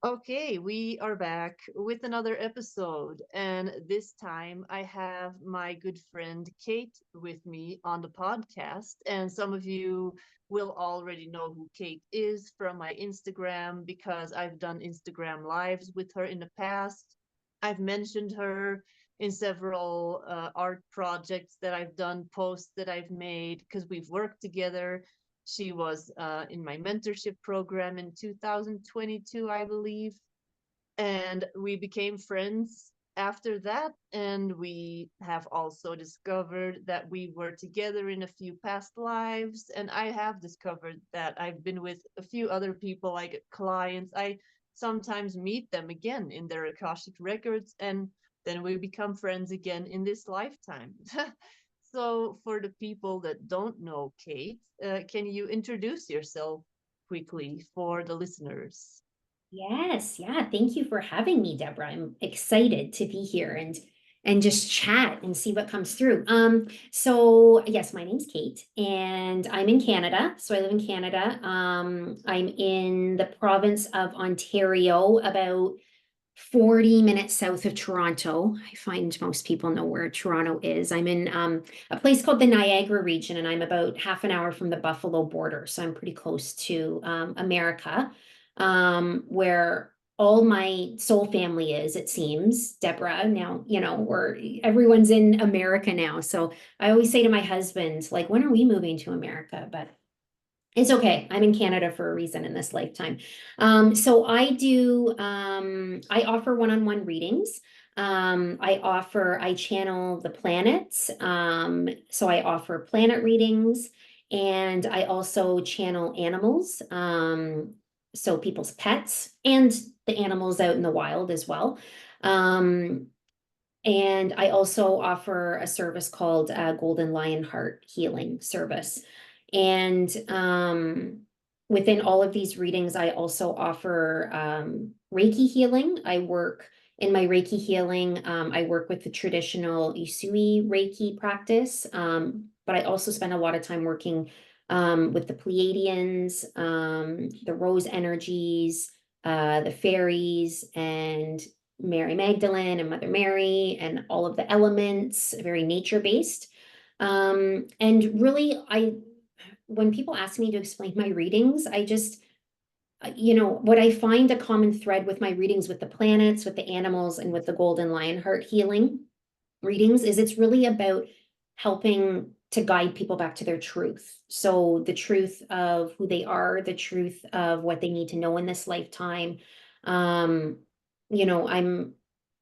Okay, we are back with another episode, and this time I have my good friend Kate with me on the podcast. And some of you will already know who Kate is from my Instagram because I've done Instagram lives with her in the past. I've mentioned her in several art projects that I've done, posts that I've made because we've worked together. She was in my mentorship program in 2022, I believe. And we became friends after that. And we have also discovered that we were together in a few past lives. And I have discovered that I've been with a few other people, like clients. I sometimes meet them again in their Akashic records. And then we become friends again in this lifetime. So, for the people that don't know Kate, can you introduce yourself quickly for the listeners? Yes, yeah. Thank you for having me, Deborah. I'm excited to be here and just chat and see what comes through. So yes, my name's Kate, and I'm in Canada. So I live in Canada. I'm in the province of Ontario, about 40 minutes south of Toronto. I find most people know where Toronto is. I'm in a place called the Niagara region, and I'm about half an hour from the Buffalo border. So I'm pretty close to America, where all my soul family is, it seems, Deborah. Now, everyone's in America now. So I always say to my husband, like, when are we moving to America? But it's okay. I'm in Canada for a reason in this lifetime. So I offer one-on-one readings. I channel the planets. So I offer planet readings, and I also channel animals. So people's pets and the animals out in the wild as well. Um, and I also offer a service called Golden Lion Heart Healing Service. And within all of these readings, I also offer Reiki healing. In my Reiki healing, I work with the traditional 𝗧cie Reiki practice, but I also spend a lot of time working with the Pleiadians, the rose energies, the fairies, and Mary Magdalene and Mother Mary and all of the elements, very nature based. And really, when people ask me to explain my readings, I just, what I find a common thread with my readings with the planets, with the animals, and with the Golden Lionheart healing readings is it's really about helping to guide people back to their truth. So the truth of who they are, the truth of what they need to know in this lifetime. Um, you know, I'm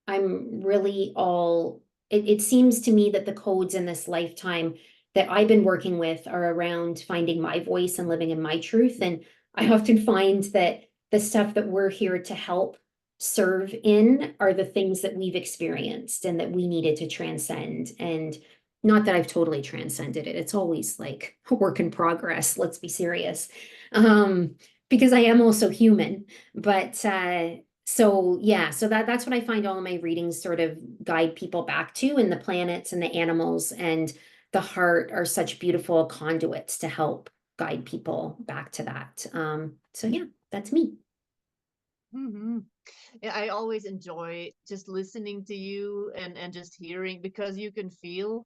really all it seems to me that the codes in this lifetime that I've been working with are around finding my voice and living in my truth. And I often find that the stuff that we're here to help serve in are the things that we've experienced and that we needed to transcend. And not that I've totally transcended it. It's always like a work in progress. Let's be serious. Um, because I am also human. But so yeah, so that's what I find all of my readings sort of guide people back to, and the planets and the animals and the heart are such beautiful conduits to help guide people back to that. So yeah, that's me. Hmm. Yeah, I always enjoy just listening to you and just hearing because you can feel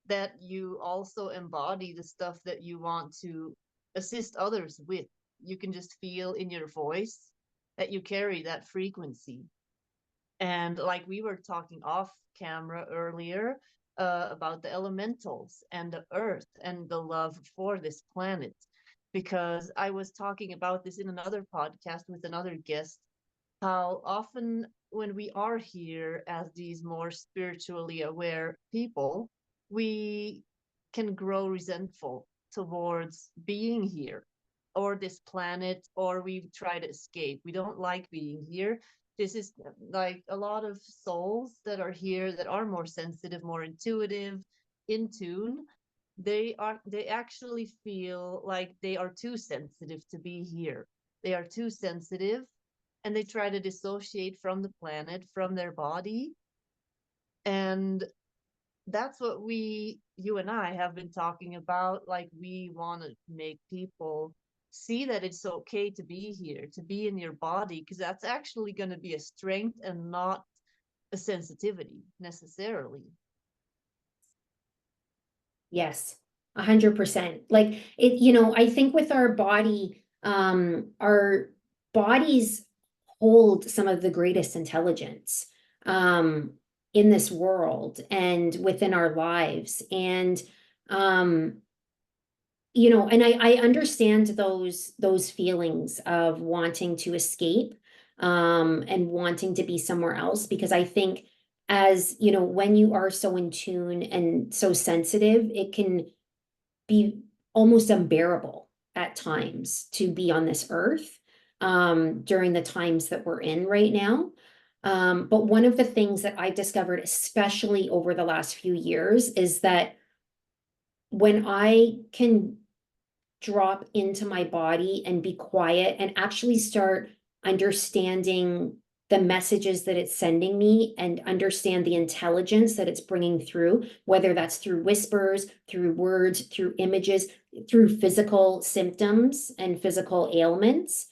that you also embody the stuff that you want to assist others with. You can just feel in your voice that you carry that frequency. And like we were talking off camera earlier about the elementals and the earth and the love for this planet, because I was talking about this in another podcast with another guest, how often when we are here as these more spiritually aware people, we can grow resentful towards being here or this planet, or we try to escape. We don't like being here. This is like a lot of souls that are here that are more sensitive, more intuitive, in tune. They actually feel like they are too sensitive to be here. They are too sensitive, and they try to dissociate from the planet, from their body. And that's what you and I have been talking about. Like, we want to make people see that it's okay to be here, to be in your body, because that's actually going to be a strength and not a sensitivity necessarily. Yes, 100%. Like it, I think with our body, our bodies hold some of the greatest intelligence, in this world and within our lives. And, and I understand those feelings of wanting to escape, and wanting to be somewhere else, because I think, as when you are so in tune and so sensitive, it can be almost unbearable at times to be on this earth, during the times that we're in right now. But one of the things that I've discovered, especially over the last few years, is that when I can drop into my body and be quiet and actually start understanding the messages that it's sending me and understand the intelligence that it's bringing through, whether that's through whispers, through words, through images, through physical symptoms and physical ailments,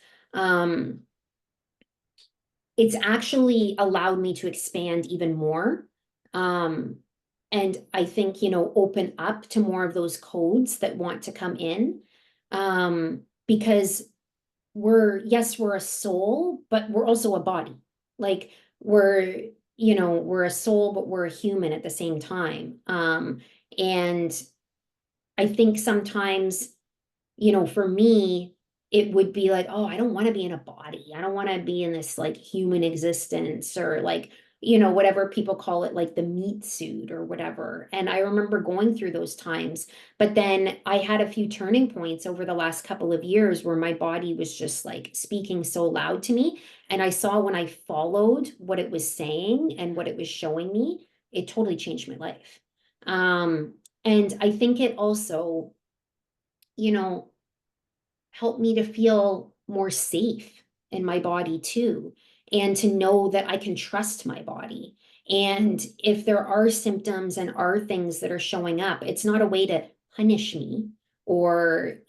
it's actually allowed me to expand even more. And I think, open up to more of those codes that want to come in. Because we're a soul, but we're also a body. Like we're a soul, but we're a human at the same time. And I think sometimes, for me, it would be like, oh, I don't want to be in a body. I don't want to be in this like human existence, or like, whatever people call it, like the meat suit or whatever. And I remember going through those times, but then I had a few turning points over the last couple of years where my body was just like speaking so loud to me. And I saw, when I followed what it was saying and what it was showing me, it totally changed my life. And I think it also, helped me to feel more safe in my body too, and to know that I can trust my body. And if there are symptoms and are things that are showing up, it's not a way to punish me, or,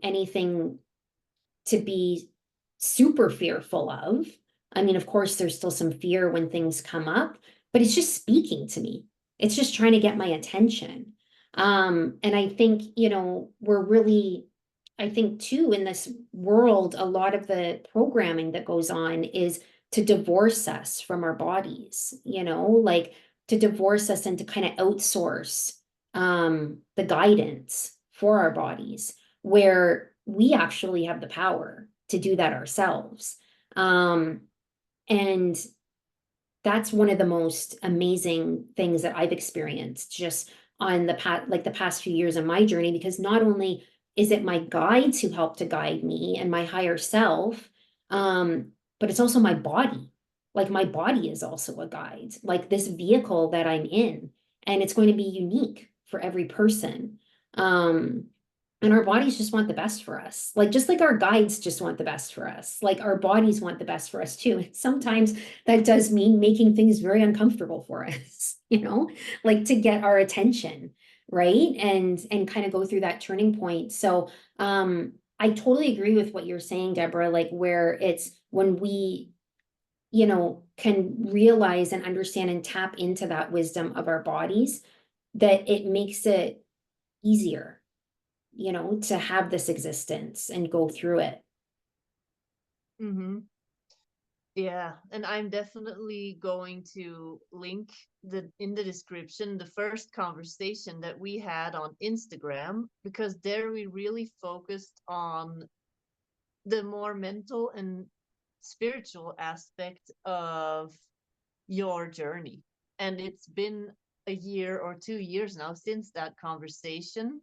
anything to be super fearful of. I mean, of course, there's still some fear when things come up, but it's just speaking to me. It's just trying to get my attention. And I think, we're really, I think too, in this world, a lot of the programming that goes on is to divorce us from our bodies, like to divorce us and to kind of outsource, the guidance for our bodies, where we actually have the power to do that ourselves. And that's one of the most amazing things that I've experienced just on the past few years of my journey, because not only is it my guides who help to guide me and my higher self, but it's also my body. Like my body is also a guide, like this vehicle that I'm in, and it's going to be unique for every person. And our bodies just want the best for us. Like, just like our guides just want the best for us, like our bodies want the best for us too. And sometimes that does mean making things very uncomfortable for us, like to get our attention, right? And kind of go through that turning point. So I totally agree with what you're saying, Deborah, like where it's when we, can realize and understand and tap into that wisdom of our bodies, that it makes it easier, to have this existence and go through it. Mm-hmm. Yeah, and I'm definitely going to link in the description the first conversation that we had on Instagram, because there we really focused on the more mental and spiritual aspect of your journey. And it's been a year or 2 years now since that conversation.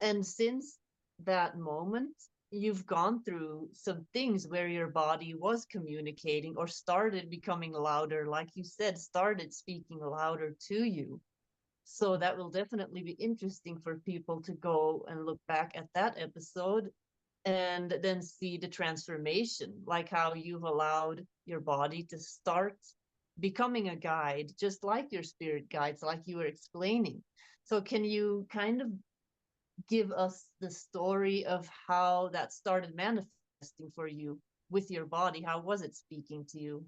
And since that moment, you've gone through some things where your body was communicating or started becoming louder, like you said, started speaking louder to you. So that will definitely be interesting for people to go and look back at that episode and then see the transformation, like how you've allowed your body to start becoming a guide, just like your spirit guides, like you were explaining. So can you kind of give us the story of how that started manifesting for you with your body? How was it speaking to you?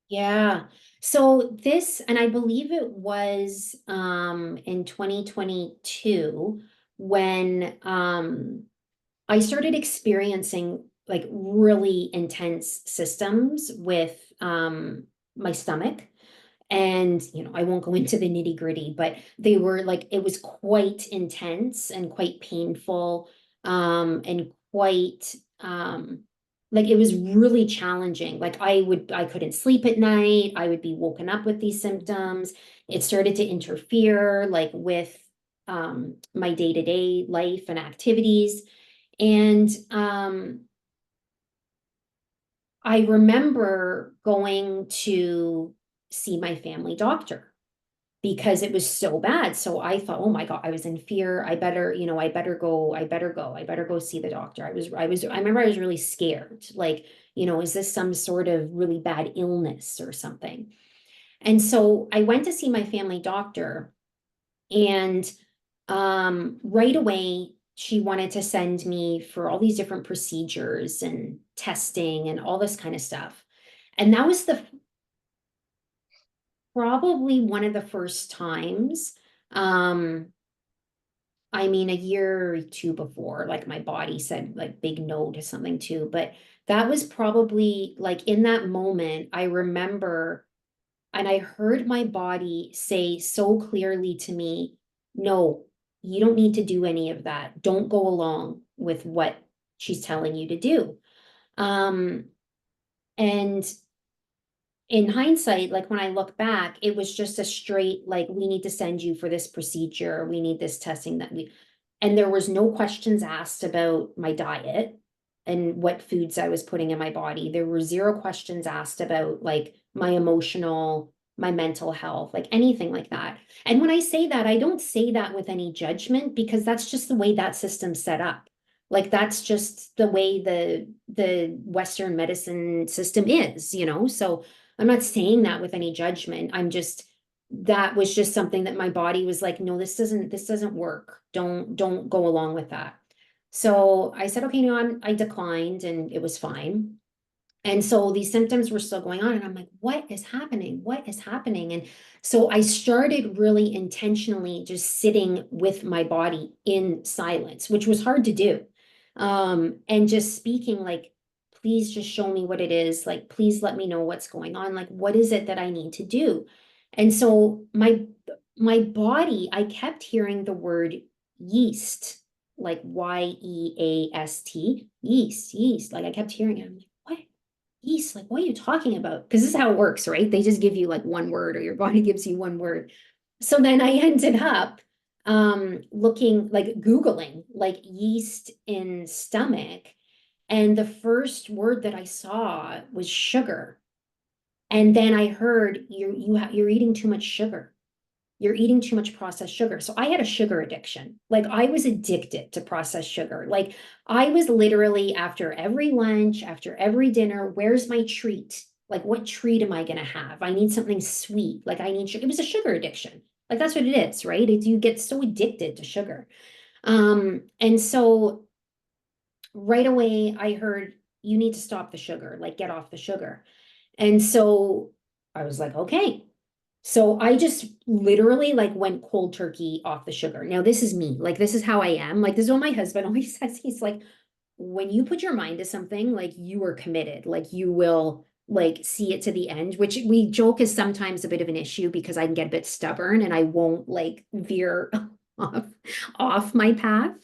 Yeah. So this, and I believe it was in 2022 when I started experiencing like really intense systems with my stomach. And, I won't go into the nitty gritty, but they were like, it was quite intense and quite painful, and quite, like it was really challenging. Like I couldn't sleep at night. I would be woken up with these symptoms. It started to interfere like with, my day-to-day life and activities. And, I remember going to see my family doctor because it was so bad. So I thought, oh my God, I was in fear. I better, I better go see the doctor. I remember I was really scared. Like, is this some sort of really bad illness or something? And so I went to see my family doctor, and right away, she wanted to send me for all these different procedures and testing and all this kind of stuff. And that was probably one of the first times, um, I mean, a year or two before, like my body said like big no to something too. But that was probably like in that moment, I remember, and I heard my body say so clearly to me, no, you don't need to do any of that. Don't go along with what she's telling you to do. Um, and in hindsight, like when I look back, it was just a straight, like, we need to send you for this procedure. We need this testing and there was no questions asked about my diet and what foods I was putting in my body. There were zero questions asked about like my mental health, like anything like that. And when I say that, I don't say that with any judgment because that's just the way that system's set up. Like that's just the way the Western medicine system is, So I'm not saying that with any judgment. That was just something that my body was like, no, this doesn't work. Don't go along with that. So I said, okay, no, I declined and it was fine. And so these symptoms were still going on. And I'm like, what is happening? What is happening? And so I started really intentionally just sitting with my body in silence, which was hard to do. And just speaking like, please just show me what it is. Like, please let me know what's going on. Like, what is it that I need to do? And so my body, I kept hearing the word yeast, like YEAST, yeast, yeast. Like I kept hearing it. I'm like, what? Yeast, like, what are you talking about? Because this is how it works, right? They just give you like one word, or your body gives you one word. So then I ended up looking, like Googling like yeast in stomach. And the first word that I saw was sugar. And then I heard you're eating too much sugar. You're eating too much processed sugar. So I had a sugar addiction. Like I was addicted to processed sugar. Like I was literally after every lunch, after every dinner, where's my treat? Like what treat am I going to have? I need something sweet. Like I need sugar. It was a sugar addiction. Like that's what it is, right? You get so addicted to sugar. And so right away I heard you need to stop the sugar, like get off the sugar. And so I was like, okay. So I just literally like went cold turkey off the sugar. Now this is me. Like this is how I am. Like this is what my husband always says. He's like, when you put your mind to something, like you are committed. Like you will like see it to the end, which we joke is sometimes a bit of an issue because I can get a bit stubborn and I won't like veer off off my path.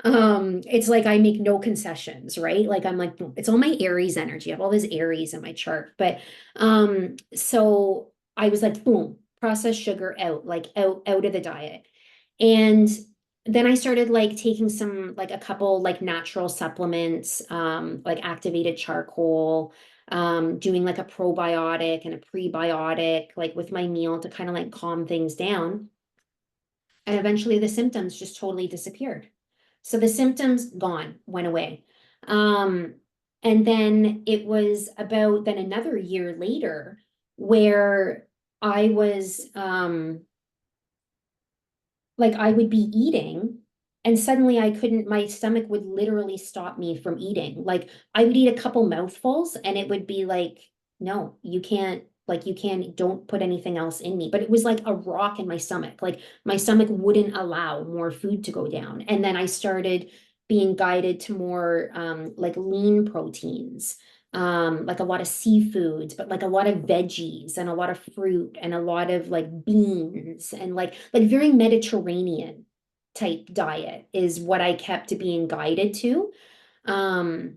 It's like I make no concessions, right? Like I'm like, it's all my Aries energy. I have all this Aries in my chart. But so I was like, boom, processed sugar out, like out of the diet. And then I started like taking a couple like natural supplements, like activated charcoal, doing like a probiotic and a prebiotic, like with my meal to kind of like calm things down. And eventually the symptoms just totally disappeared. So the symptoms gone, went away. Um, and then it was about then another year later where I was like I would be eating And suddenly I couldn't, my stomach would literally stop me from eating. Like I would eat a couple mouthfuls and it would be like, no, you can't, like you can't, don't put anything else in me. But it was like a rock in my stomach. Like my stomach wouldn't allow more food to go down. And then I started being guided to more like lean proteins, like a lot of seafoods, but like a lot of veggies and a lot of fruit and a lot of like beans and like very Mediterranean type diet is what I kept being guided to. Um,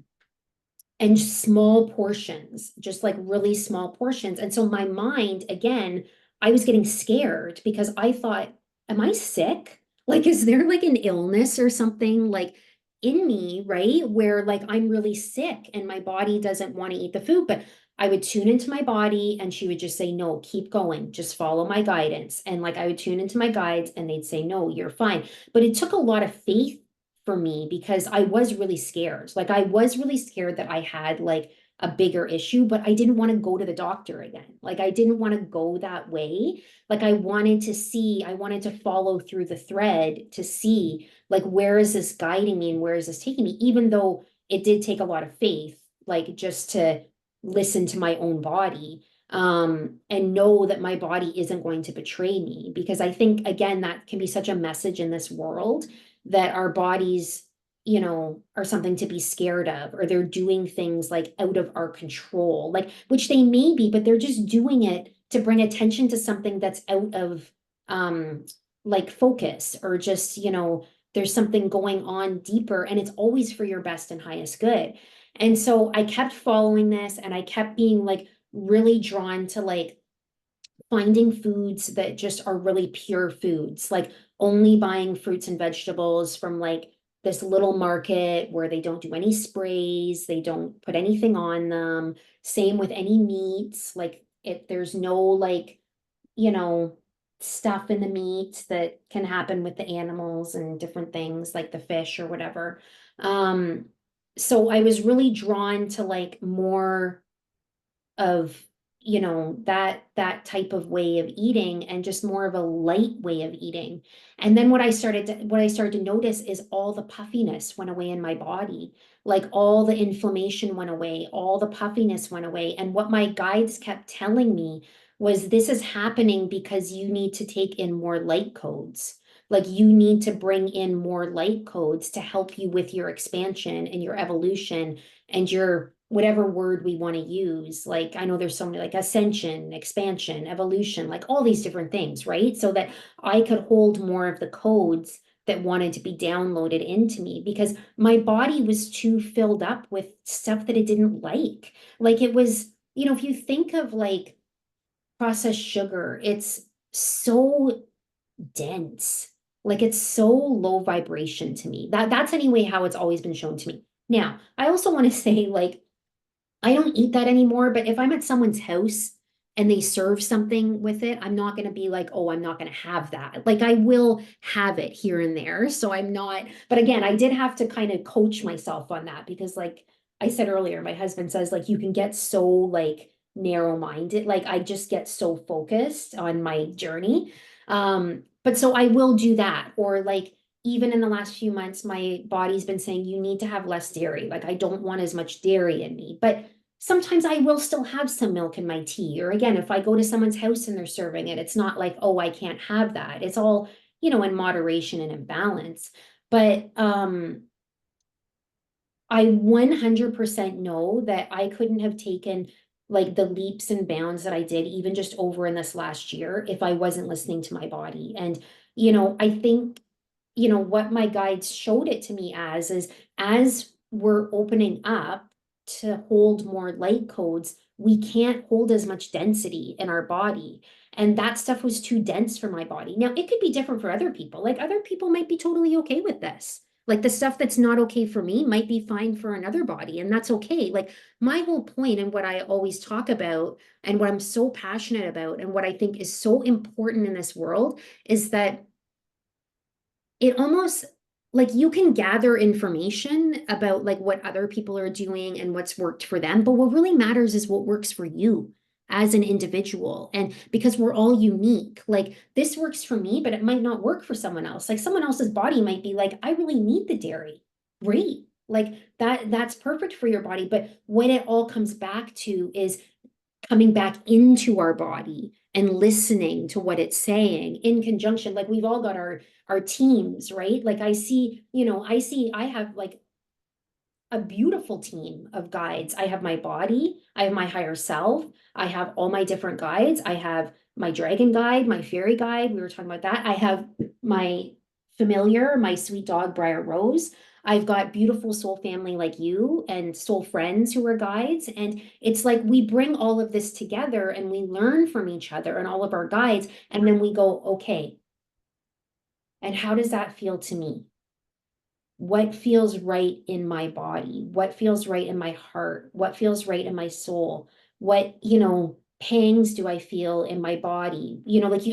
and small portions, just like really small portions. And so my mind, again, I was getting scared because I thought, am I sick? Like, is there like an illness or something like in me, right? Where like I'm really sick and my body doesn't want to eat the food, but I would tune into my body and she would just say, no, keep going, just follow my guidance. And like I would tune into my guides and they'd say, no, you're fine. But it took a lot of faith for me because I was really scared. Like I was really scared that I had like a bigger issue, but I didn't want to go to the doctor again. Like I didn't want to go that way. Like I wanted to see, I wanted to follow through the thread to see like where is this guiding me and where is this taking me, even though it did take a lot of faith, like just to listen to my own body and know that my body isn't going to betray me. Because I think, again, that can be such a message in this world that our bodies, you know, are something to be scared of, or they're doing things like out of our control, like, which they may be, but they're just doing it to bring attention to something that's out of, like focus, or just, you know, there's something going on deeper and it's always for your best and highest good. And so I kept following this and I kept being like really drawn to like finding foods that just are really pure foods, like only buying fruits and vegetables from like this little market where they don't do any sprays, they don't put anything on them. Same with any meats, like if there's no like, you know, stuff in the meat that can happen with the animals and different things like the fish or whatever. Um, so I was really drawn to like more of, you know, that type of way of eating and just more of a light way of eating. And then what I started to notice is all the puffiness went away in my body. Like all the inflammation went away, all the puffiness went away. And what my guides kept telling me was this is happening because you need to take in more light codes. Like you need to bring in more light codes to help you with your expansion and your evolution and your whatever word we want to use. Like I know there's so many like ascension, expansion, evolution, like all these different things, right? So that I could hold more of the codes that wanted to be downloaded into me because my body was too filled up with stuff that it didn't like. Like it was, you know, if you think of like processed sugar, it's so dense. Like it's so low vibration to me. That's anyway how it's always been shown to me. Now, I also want to say like I don't eat that anymore, but if I'm at someone's house and they serve something with it, I'm not going to be like, oh, I'm not going to have that. Like I will have it here and there. So I'm not, but again, I did have to kind of coach myself on that because like I said earlier, my husband says like you can get so like narrow-minded. Like I just get so focused on my journey. But so I will do that. Or like even in the last few months, my body's been saying you need to have less dairy. Like I don't want as much dairy in me. But sometimes I will still have some milk in my tea. Or again, if I go to someone's house and they're serving it, it's not like, oh, I can't have that. It's all, you know, in moderation and in balance. But I 100% know that I couldn't have taken like the leaps and bounds that I did, even just over in this last year, if I wasn't listening to my body. And, you know, I think, you know, what my guides showed it to me as is as we're opening up to hold more light codes, we can't hold as much density in our body. And that stuff was too dense for my body. Now, it could be different for other people. Like other people might be totally okay with this. Like the stuff that's not okay for me might be fine for another body, and that's okay. Like my whole point and what I always talk about and what I'm so passionate about and what I think is so important in this world is that it almost like you can gather information about like what other people are doing and what's worked for them, but what really matters is what works for you as an individual. And because we're all unique, like this works for me, but it might not work for someone else. Like someone else's body might be like, I really need the dairy. Great. Like that's perfect for your body. But what it all comes back to is coming back into our body and listening to what it's saying in conjunction. Like we've all got our teams, right? Like I have like a beautiful team of guides. I have my body, I have my higher self, I have all my different guides. I have my dragon guide, my fairy guide. We were talking about that. I have my familiar, my sweet dog, Briar Rose. I've got beautiful soul family like you and soul friends who are guides. And it's like we bring all of this together and we learn from each other and all of our guides. And then we go, okay, and how does that feel to me? What feels right in my body? What feels right in my heart? What feels right in my soul? What, pangs do I feel in my body?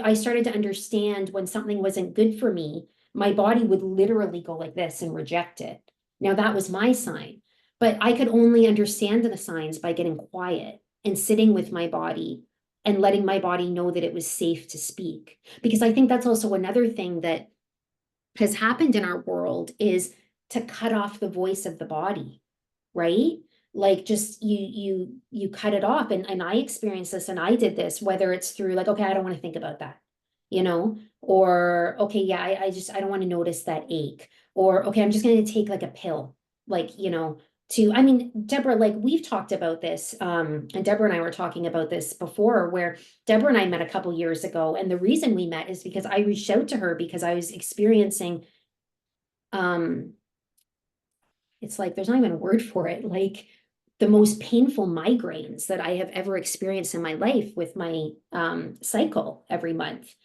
I started to understand when something wasn't good for me, my body would literally go like this and reject it. Now that was my sign, but I could only understand the signs by getting quiet and sitting with my body and letting my body know that it was safe to speak. Because I think that's also another thing that has happened in our world is to cut off the voice of the body, right? Like just you cut it off. And I experienced this and I did this, whether it's through like, okay, I don't want to think about that, or okay, yeah, I don't want to notice that ache, or okay, I'm just going to take like a pill, like, I mean, Deborah, like we've talked about this, and Deborah and I were talking about this before, where Deborah and I met a couple years ago, and the reason we met is because I reached out to her because I was experiencing, it's like there's not even a word for it, like the most painful migraines that I have ever experienced in my life with my cycle every month.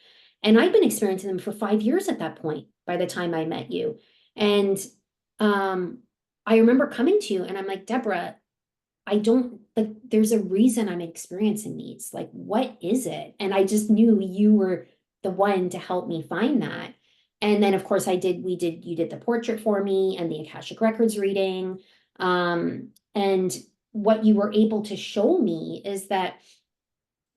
And I've been experiencing them for 5 years at that point by the time I met you. And I remember coming to you and I'm like, Deborah, I don't like, there's a reason I'm experiencing these. Like, what is it? And I just knew you were the one to help me find that. And then, of course, you did the portrait for me and the Akashic Records reading. And what you were able to show me is that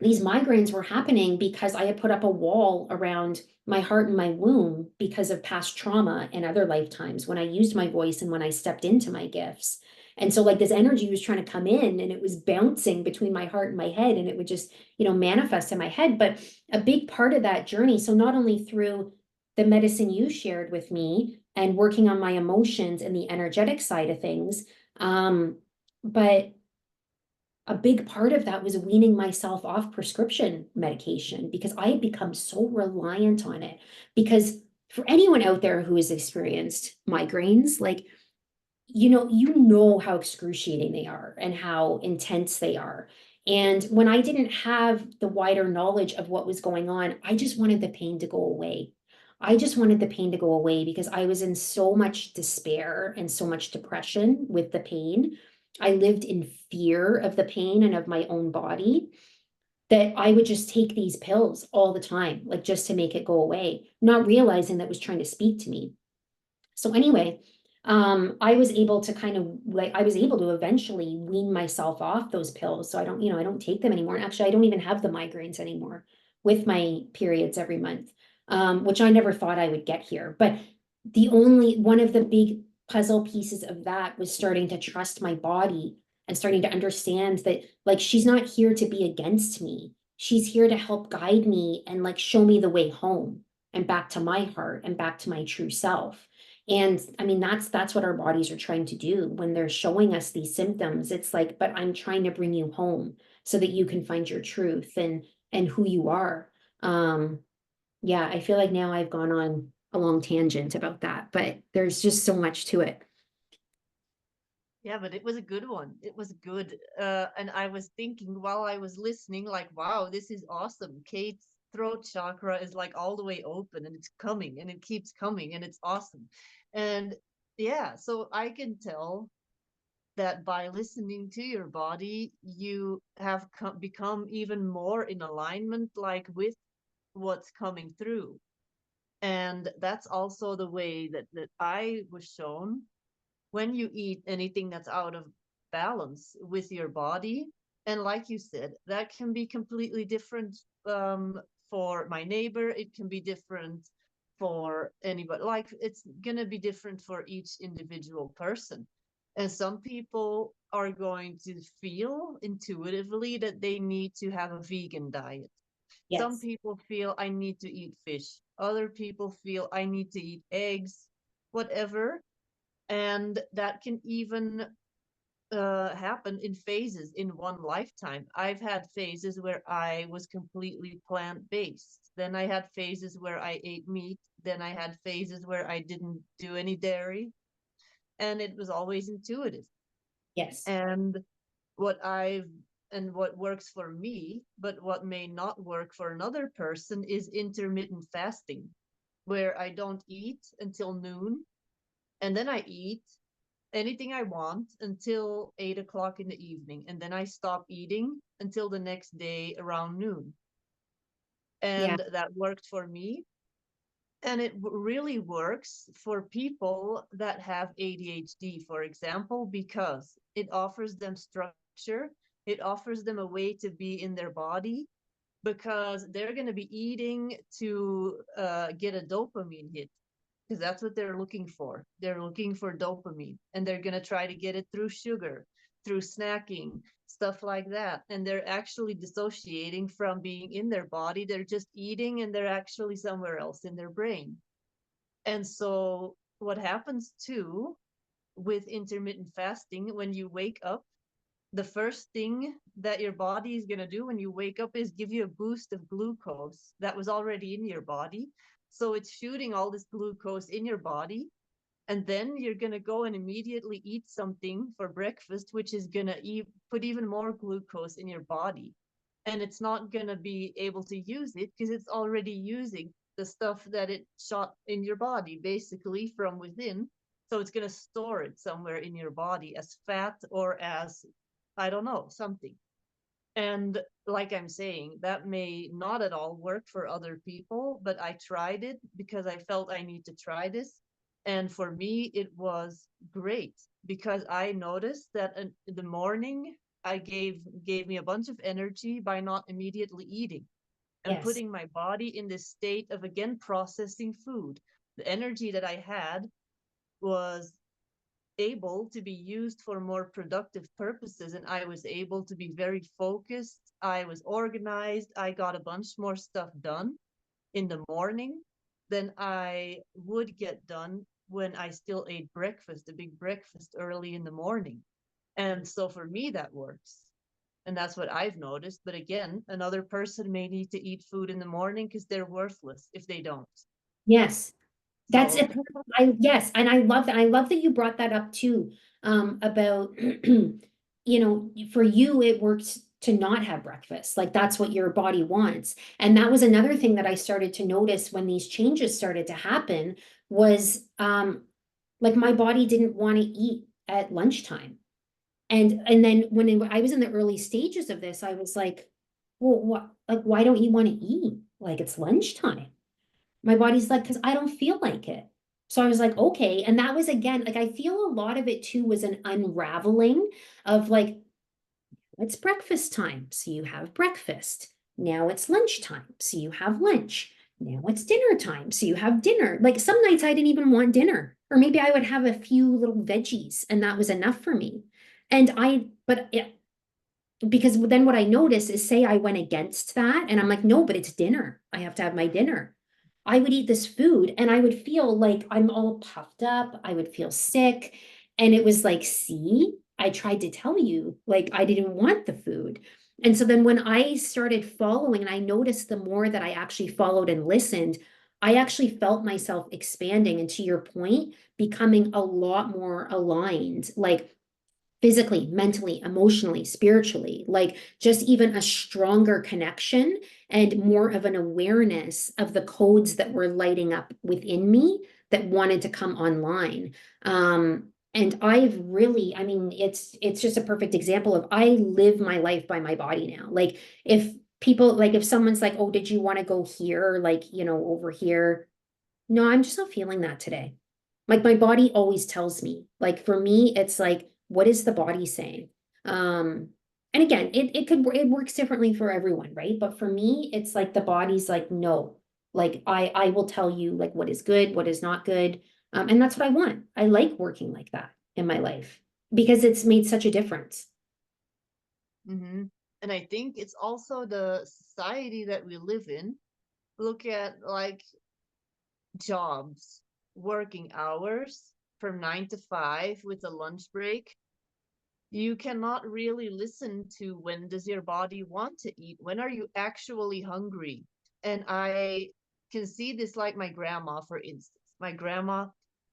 these migraines were happening because I had put up a wall around my heart and my womb because of past trauma in other lifetimes when I used my voice and when I stepped into my gifts. And so like this energy was trying to come in and it was bouncing between my heart and my head and it would just, manifest in my head. But a big part of that journey, so not only through the medicine you shared with me and working on my emotions and the energetic side of things, but a big part of that was weaning myself off prescription medication because I had become so reliant on it. Because for anyone out there who has experienced migraines, like, you know how excruciating they are and how intense they are. And when I didn't have the wider knowledge of what was going on, I just wanted the pain to go away. I just wanted the pain to go away because I was in so much despair and so much depression with the pain. I lived in fear of the pain and of my own body that I would just take these pills all the time, like just to make it go away, not realizing that it was trying to speak to me. So anyway, I was able to eventually wean myself off those pills. So I don't take them anymore. And actually, I don't even have the migraines anymore with my periods every month, which I never thought I would get here. But one of the big puzzle pieces of that was starting to trust my body and starting to understand that like she's not here to be against me. She's here to help guide me and like show me the way home and back to my heart and back to my true self. And I mean, that's what our bodies are trying to do when they're showing us these symptoms. It's like, but I'm trying to bring you home so that you can find your truth and who you are. Yeah, I feel like now I've gone on a long tangent about that, but there's just so much to it. Yeah, but it was a good one. It was good. And I was thinking while I was listening, like, wow, this is awesome. Kate's throat chakra is like all the way open and it's coming and it keeps coming and it's awesome. And yeah, so I can tell that by listening to your body, you have become even more in alignment, like with what's coming through. And that's also the way that I was shown when you eat anything that's out of balance with your body And like you said, that can be completely different for my neighbor. It can be different for anybody. Like it's gonna be different for each individual person. And some people are going to feel intuitively that they need to have a vegan diet. Some Yes. people feel I need to eat fish. Other people feel I need to eat eggs, whatever. And that can even happen in phases in one lifetime. I've had phases where I was completely plant-based. Then I had phases where I ate meat. Then I had phases where I didn't do any dairy. And it was always intuitive. Yes. And what I've and what works for me, but what may not work for another person is intermittent fasting, where I don't eat until noon, and then I eat anything I want until 8 o'clock in the evening, and then I stop eating until the next day around noon. Yeah. And that worked for me. And it really works for people that have ADHD, for example, because it offers them structure. It offers them a way to be in their body because they're going to be eating to get a dopamine hit, because that's what they're looking for. They're looking for dopamine, and they're going to try to get it through sugar, through snacking, stuff like that. And they're actually dissociating from being in their body. They're just eating and they're actually somewhere else in their brain. And so what happens too with intermittent fasting, when you wake up, the first thing that your body is going to do when you wake up is give you a boost of glucose that was already in your body. So it's shooting all this glucose in your body. And then you're going to go and immediately eat something for breakfast, which is going to put even more glucose in your body. And it's not going to be able to use it because it's already using the stuff that it shot in your body, basically from within. So it's going to store it somewhere in your body as fat or as, I don't know, something. And like I'm saying, that may not at all work for other people, but I tried it because I felt I need to try this. And for me, it was great because I noticed that in the morning, I gave me a bunch of energy by not immediately eating and Yes. putting my body in this state of, again, processing food. The energy that I had was able to be used for more productive purposes, and I was able to be very focused. I was organized. I got a bunch more stuff done in the morning than I would get done when I still ate breakfast, a big breakfast early in the morning. And so for me, that works. And that's what I've noticed. But again, another person may need to eat food in the morning because they're worthless if they don't. Yes. That's So it. Yes, and I love that. I love that you brought that up too, about, for you, it works to not have breakfast. Like that's what your body wants. And that was another thing that I started to notice when these changes started to happen was, like my body didn't want to eat at lunchtime. And then I was in the early stages of this, I was like, well, what, like, why don't you want to eat? Like it's lunchtime. My body's like, because I don't feel like it. So I was like, okay. And that was again, like, I feel a lot of it too was an unraveling of like, it's breakfast time. So you have breakfast. Now it's lunchtime. So you have lunch. Now it's dinner time. So you have dinner. Like some nights I didn't even want dinner. Or maybe I would have a few little veggies and that was enough for me. Because then what I notice is, say I went against that and I'm like, no, but it's dinner. I have to have my dinner. I would eat this food and I would feel like I'm all puffed up. I would feel sick. And it was like, see, I tried to tell you, like, I didn't want the food. And so then when I started following, and I noticed the more that I actually followed and listened, I actually felt myself expanding. And to your point, becoming a lot more aligned. Like, physically, mentally, emotionally, spiritually, like just even a stronger connection and more of an awareness of the codes that were lighting up within me that wanted to come online. And I've really, I mean, it's just a perfect example of I live my life by my body now. Like if people, like if someone's like, oh, did you want to go here? Like, over here. No, I'm just not feeling that today. Like my body always tells me, like for me, it's like, what is the body saying? And again, it works differently for everyone, right? But for me, it's like the body's like, no, like I will tell you like what is good, what is not good. And that's what I want. I like working like that in my life because it's made such a difference. Hmm. And I think it's also the society that we live in. Look at like jobs, working hours from 9 to 5 with a lunch break. You cannot really listen to when does your body want to eat? When are you actually hungry? And I can see this like my grandma, for instance. My grandma,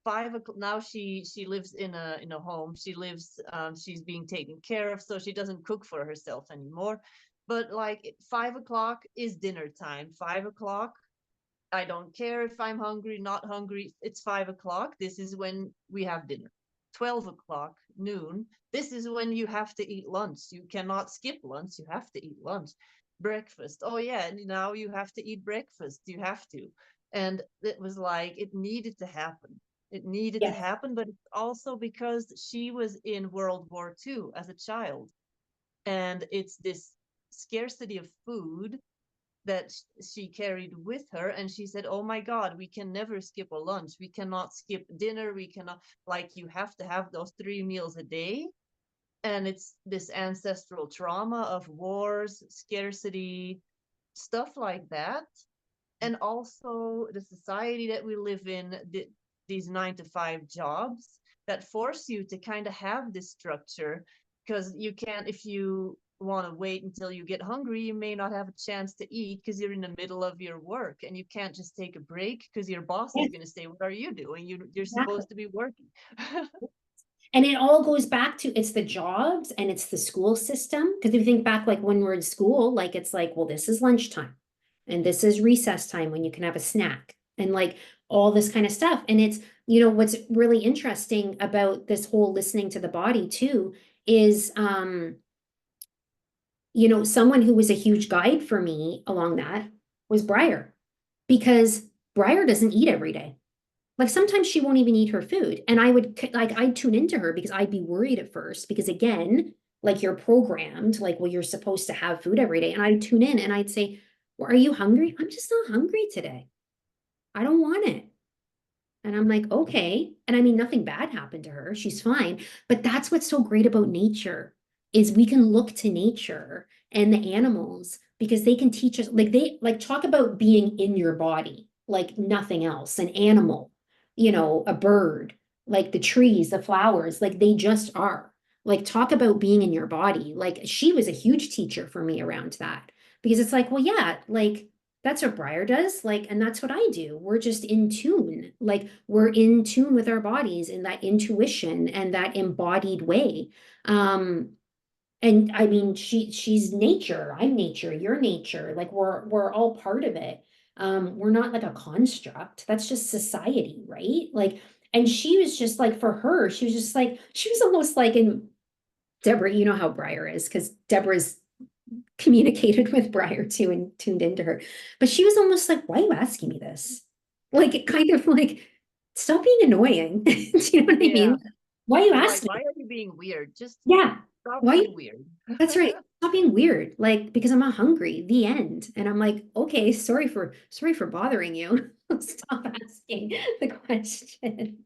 5 o'clock now she lives in a home. She lives she's being taken care of, so she doesn't cook for herself anymore. But like 5 o'clock is dinner time. 5 o'clock, I don't care if I'm hungry, not hungry. It's 5 o'clock. This is when we have dinner. 12 o'clock, noon. This is when you have to eat lunch. You cannot skip lunch. You have to eat lunch. Breakfast. Oh, yeah. Now you have to eat breakfast. You have to. And it was like, it needed to happen. It needed to Yes. happen, but it's also because she was in World War II as a child. And it's this scarcity of food that she carried with her, and she said, oh my god, we can never skip a lunch, we cannot skip dinner, we cannot, like, you have to have those 3 meals a day. And it's this ancestral trauma of wars, scarcity, stuff like that. And also the society that we live in, these 9 to 5 jobs that force you to kind of have this structure, because you can't, if you want to wait until you get hungry, you may not have a chance to eat because you're in the middle of your work, and you can't just take a break because your boss is Yes, going to say, what are you doing? You're exactly. supposed to be working. And it all goes back to it's the jobs and it's the school system. Because if you think back, like when we're in school, like it's like, well, this is lunchtime and this is recess time when you can have a snack and like all this kind of stuff. And it's, what's really interesting about this whole listening to the body too is, someone who was a huge guide for me along that was Briar, because Briar doesn't eat every day. Like sometimes she won't even eat her food. And I'd tune into her because I'd be worried at first because again, like you're programmed, like, well, you're supposed to have food every day. And I'd tune in and I'd say, well, are you hungry? I'm just not hungry today. I don't want it. And I'm like, okay. And I mean, nothing bad happened to her. She's fine. But that's what's so great about nature is we can look to nature and the animals because they can teach us, like they like talk about being in your body, like nothing else, an animal, a bird, like the trees, the flowers, like they just are. Like talk about being in your body. Like she was a huge teacher for me around that because it's like, well, yeah, like that's what Briar does. Like, and that's what I do. We're just in tune. Like, we're in tune with our bodies in that intuition and that embodied way. Um, and I mean, she's nature. I'm nature. You're nature. Like, we're all part of it. We're not like a construct. That's just society, right? Like, and she was just like, for her, she was just like, she was almost like in Deborah, you know how Briar is, because Deborah's communicated with Briar too and tuned into her. But she was almost like, why are you asking me this? Like it kind of like, stop being annoying. Do you know what I Yeah. mean? Why are you You're like, asking? why are you being weird? Just Yeah. stop Why? being weird. That's right. Stop being weird. Like, because I'm not hungry. The end. And I'm like, okay, sorry for bothering you. Stop asking the question.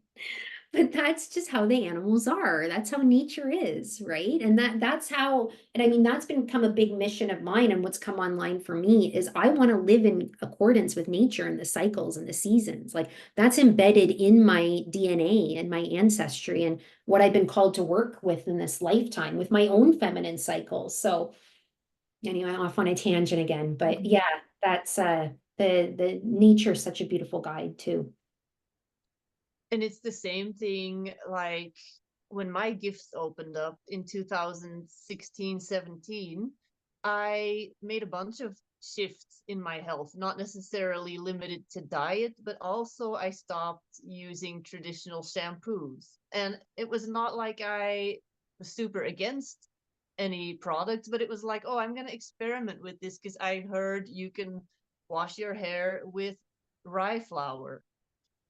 But that's just how the animals are. That's how nature is, right? And that's how, and I mean, that's become a big mission of mine. And what's come online for me is I want to live in accordance with nature and the cycles and the seasons. Like that's embedded in my DNA and my ancestry and what I've been called to work with in this lifetime with my own feminine cycles. So anyway, I'm off on a tangent again, but yeah, that's the nature is such a beautiful guide too. And it's the same thing like when my gifts opened up in 2016, 17, I made a bunch of shifts in my health, not necessarily limited to diet, but also I stopped using traditional shampoos. And it was not like I was super against any product, but it was like, oh, I'm going to experiment with this because I heard you can wash your hair with rye flour.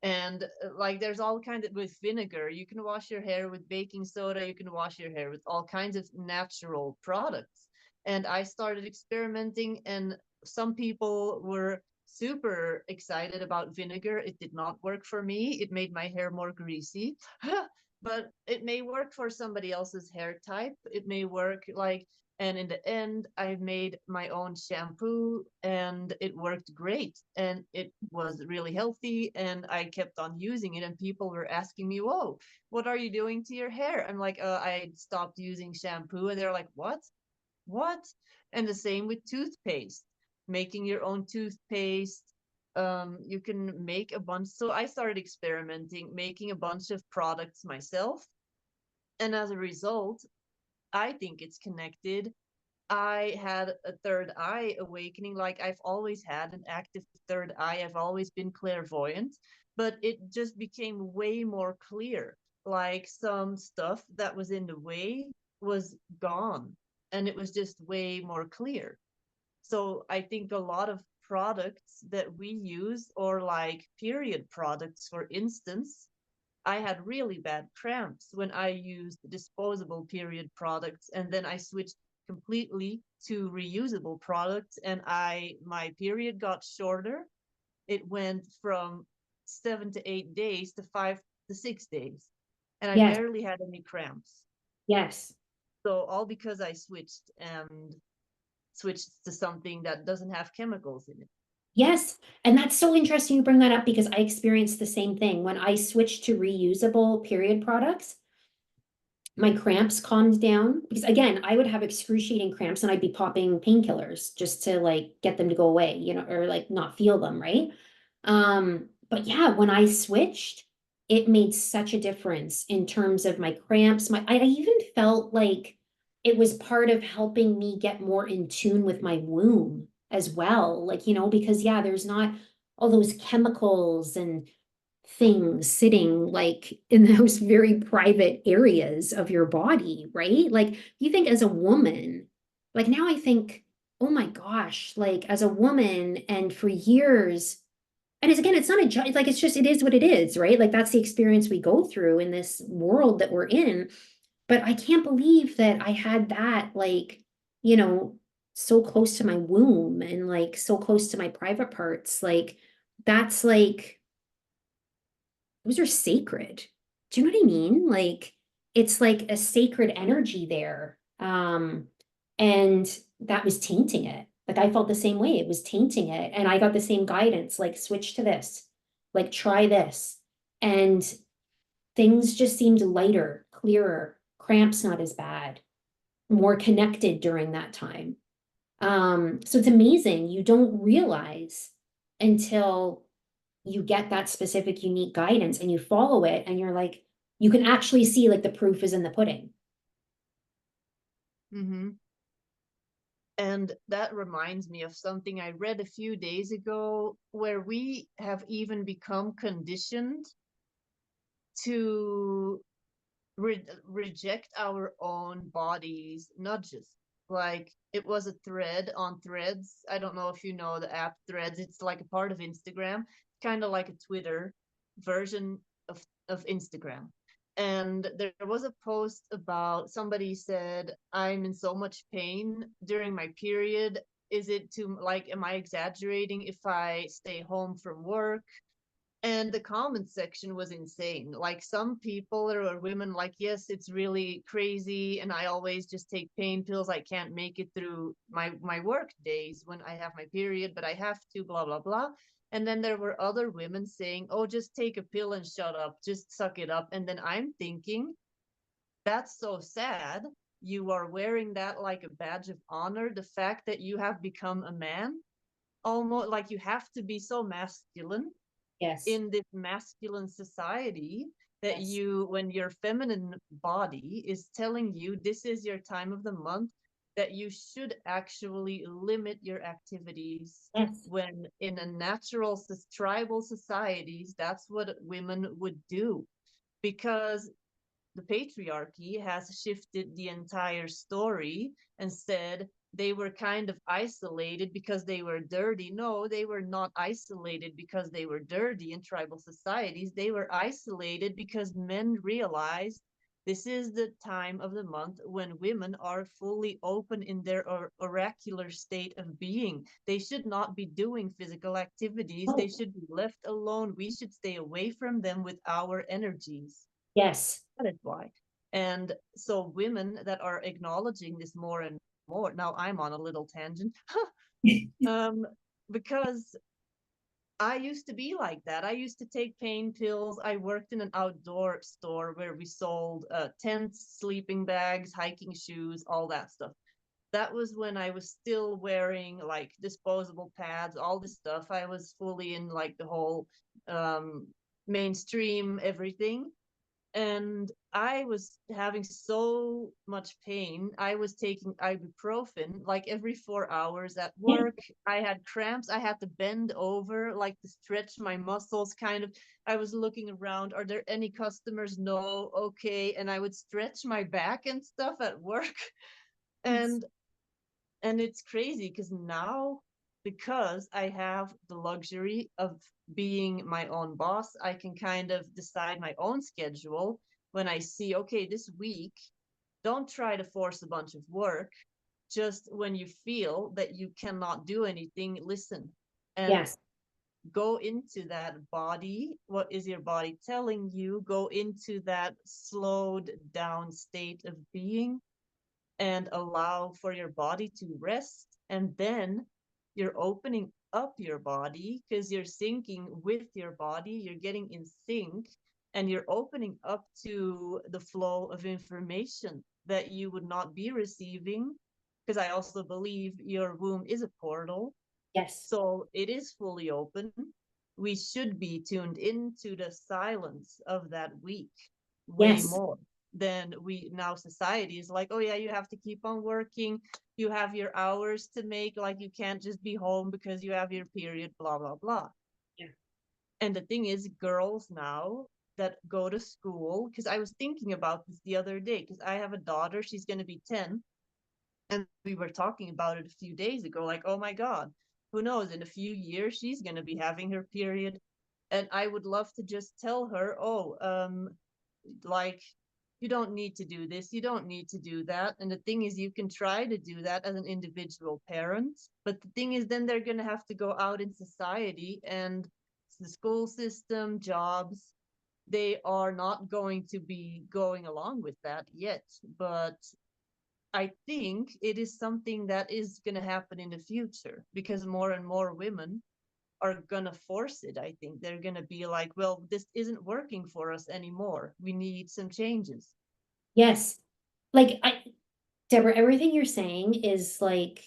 And like there's all kinds of, with vinegar, you can wash your hair with baking soda, you can wash your hair with all kinds of natural products. And I started experimenting, and some people were super excited about vinegar. It did not work for me. It made my hair more greasy. But it may work for somebody else's hair type. It may work like, and in the end, I made my own shampoo and it worked great. And it was really healthy. And I kept on using it. And people were asking me, whoa, what are you doing to your hair? I'm like, I stopped using shampoo. And they're like, what? What? And the same with toothpaste, making your own toothpaste. You can make a bunch. So I started experimenting, making a bunch of products myself. And as a result, I think it's connected. I had a third eye awakening. Like I've always had an active third eye. I've always been clairvoyant, but it just became way more clear. Like some stuff that was in the way was gone, and it was just way more clear. So I think a lot of products that we use, or like period products, for instance, I had really bad cramps when I used disposable period products, and then I switched completely to reusable products, and I my period got shorter. It went from 7 to 8 days to 5 to 6 days, and I Yes, barely had any cramps. yes. So all because I switched and switched to something that doesn't have chemicals in it. Yes, and that's so interesting you bring that up because I experienced the same thing. When I switched to reusable period products, my cramps calmed down because again, I would have excruciating cramps and I'd be popping painkillers just to like get them to go away, you know, or like not feel them, right? But yeah, when I switched, it made such a difference in terms of my cramps. I even felt like it was part of helping me get more in tune with my womb as well. Like, you know, because yeah, there's not all those chemicals and things sitting like in those very private areas of your body, right? Like you think as a woman, like now I think, oh my gosh, like as a woman and for years, and it's again, it's not a judge, like it's just it is what it is, right? Like that's the experience we go through in this world that we're in. But I can't believe that I had that like, you know, so close to my womb and like so close to my private parts. Like that's like those are sacred. Do you know what I mean? Like it's like a sacred energy there. And that was tainting it. Like I felt the same way. It was tainting it. And I got the same guidance, like switch to this, like try this. And things just seemed lighter, clearer, cramps not as bad, more connected during that time. So it's amazing. You don't realize until you get that specific unique guidance and you follow it and you're like, you can actually see like the proof is in the pudding. Mm-hmm. And that reminds me of something I read a few days ago, where we have even become conditioned to reject our own body's nudges. Like it was a thread on Threads. I don't know if you know the app Threads. It's like a part of Instagram, kind of like a Twitter version of Instagram. And there was a post about, somebody said, I'm in so much pain during my period. Is it too, like, am I exaggerating if I stay home from work? And the comment section was insane. Like some people or women like, yes, it's really crazy, and I always just take pain pills. I can't make it through my work days when I have my period, but I have to, blah blah blah. And then there were other women saying, oh, just take a pill and shut up, just suck it up. And then I'm thinking, that's so sad. You are wearing that like a badge of honor, the fact that you have become a man, almost like you have to be so masculine Yes. in this masculine society, that Yes. you, when your feminine body is telling you this is your time of the month, that you should actually limit your activities, Yes. when in a natural tribal societies, that's what women would do. Because the patriarchy has shifted the entire story and said they were kind of isolated because they were dirty. No, they were not isolated because they were dirty in tribal societies. They were isolated because men realized this is the time of the month when women are fully open in their oracular state of being. They should not be doing physical activities. They Oh, should be left alone. We should stay away from them with our energies. yes. That is why. And so women that are acknowledging this more and more, now I'm on a little tangent, um, because I used to be like that. I used to take pain pills. I worked in an outdoor store where we sold tents, sleeping bags, hiking shoes, all that stuff. That was when I was still wearing like disposable pads, all this stuff. I was fully in like the whole um, mainstream everything. And I was having so much pain. I was taking ibuprofen like every 4 hours at work. I had cramps. I had to bend over like to stretch my muscles kind of. I was looking around. Are there any customers? No. Okay. And I would stretch my back and stuff at work. And it's crazy because now, because I have the luxury of being my own boss, I can kind of decide my own schedule. When I see, okay, this week, don't try to force a bunch of work. Just when you feel that you cannot do anything, listen and Yes. go into that body. What is your body telling you? Go into that slowed down state of being and allow for your body to rest. And then you're opening up your body because you're syncing with your body, you're getting in sync, and you're opening up to the flow of information that you would not be receiving. Because I also believe your womb is a portal. Yes. So it is fully open. We should be tuned into the silence of that week way Yes. more than we now. Society is like, oh yeah, you have to keep on working, you have your hours to make, like you can't just be home because you have your period, blah blah blah. Yeah. And the thing is, girls now that go to school, because I was thinking about this the other day, because I have a daughter, she's going to be 10, and we were talking about it a few days ago, like, oh my god, who knows, in a few years she's going to be having her period. And I would love to just tell her, oh, like, you don't need to do this, you don't need to do that. And the thing is, you can try to do that as an individual parent, but the thing is, then they're going to have to go out in society, and the school system, jobs, they are not going to be going along with that yet. But I think it is something that is going to happen in the future, because more and more women are going to force it. I think they're going to be like, well, this isn't working for us anymore. We need some changes. Yes. Like Deborah, everything you're saying is like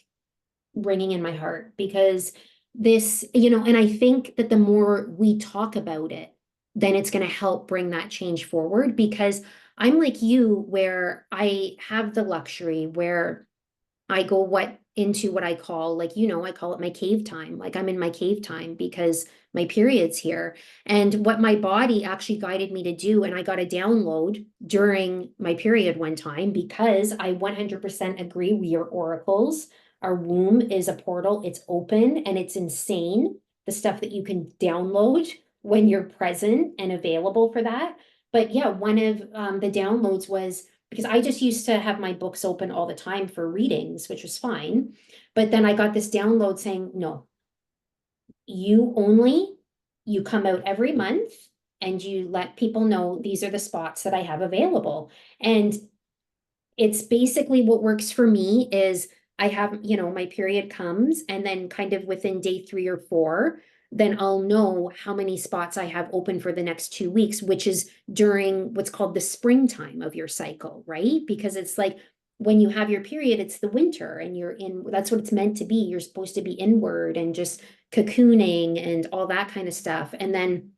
ringing in my heart because this, and I think that the more we talk about it, then it's going to help bring that change forward because I'm like you, where I have the luxury where I go into what I call, like, I call it my cave time. Like I'm in my cave time because my period's here. And what my body actually guided me to do, and I got a download during my period one time because I 100% agree, we are oracles. Our womb is a portal, it's open and it's insane. The stuff that you can download when you're present and available for that. But yeah, one of the downloads was because I just used to have my books open all the time for readings, which was fine. But then I got this download saying, no, you come out every month and you let people know these are the spots that I have available. And it's basically what works for me is I have, my period comes and then kind of within day 3 or 4, then I'll know how many spots I have open for the next 2 weeks, which is during what's called the springtime of your cycle, right? Because it's like when you have your period, it's the winter and that's what it's meant to be. You're supposed to be inward and just cocooning and all that kind of stuff. And then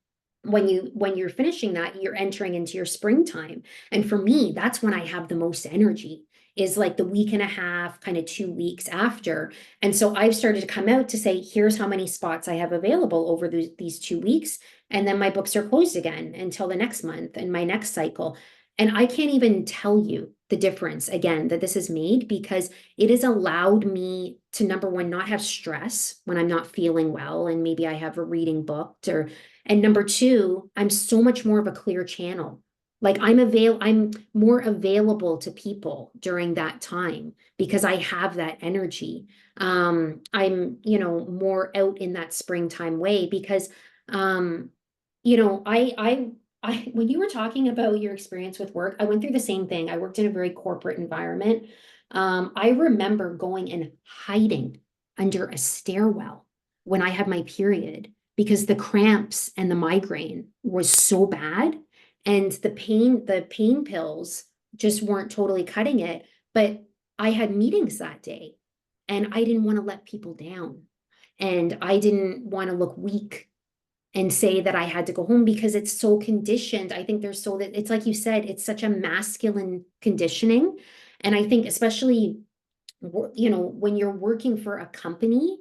when you're finishing that, you're entering into your springtime. And for me, that's when I have the most energy, is like the week and a half, kind of 2 weeks after. And so I've started to come out to say, here's how many spots I have available over these 2 weeks. And then my books are closed again until the next month and my next cycle. And I can't even tell you the difference again that this has made, because it has allowed me to, number one, not have stress when I'm not feeling well and maybe I have a reading booked, or, and number two, I'm so much more of a clear channel. Like I'm more available to people during that time because I have that energy. I'm, more out in that springtime way because, um, when you were talking about your experience with work, I went through the same thing. I worked in a very corporate environment. I remember going and hiding under a stairwell when I had my period because the cramps and the migraine was so bad, and the pain pills just weren't totally cutting it. But I had meetings that day and I didn't want to let people down, and I didn't want to look weak and say that I had to go home because it's so conditioned. I think there's so that it's like you said, it's such a masculine conditioning. And I think especially, when you're working for a company,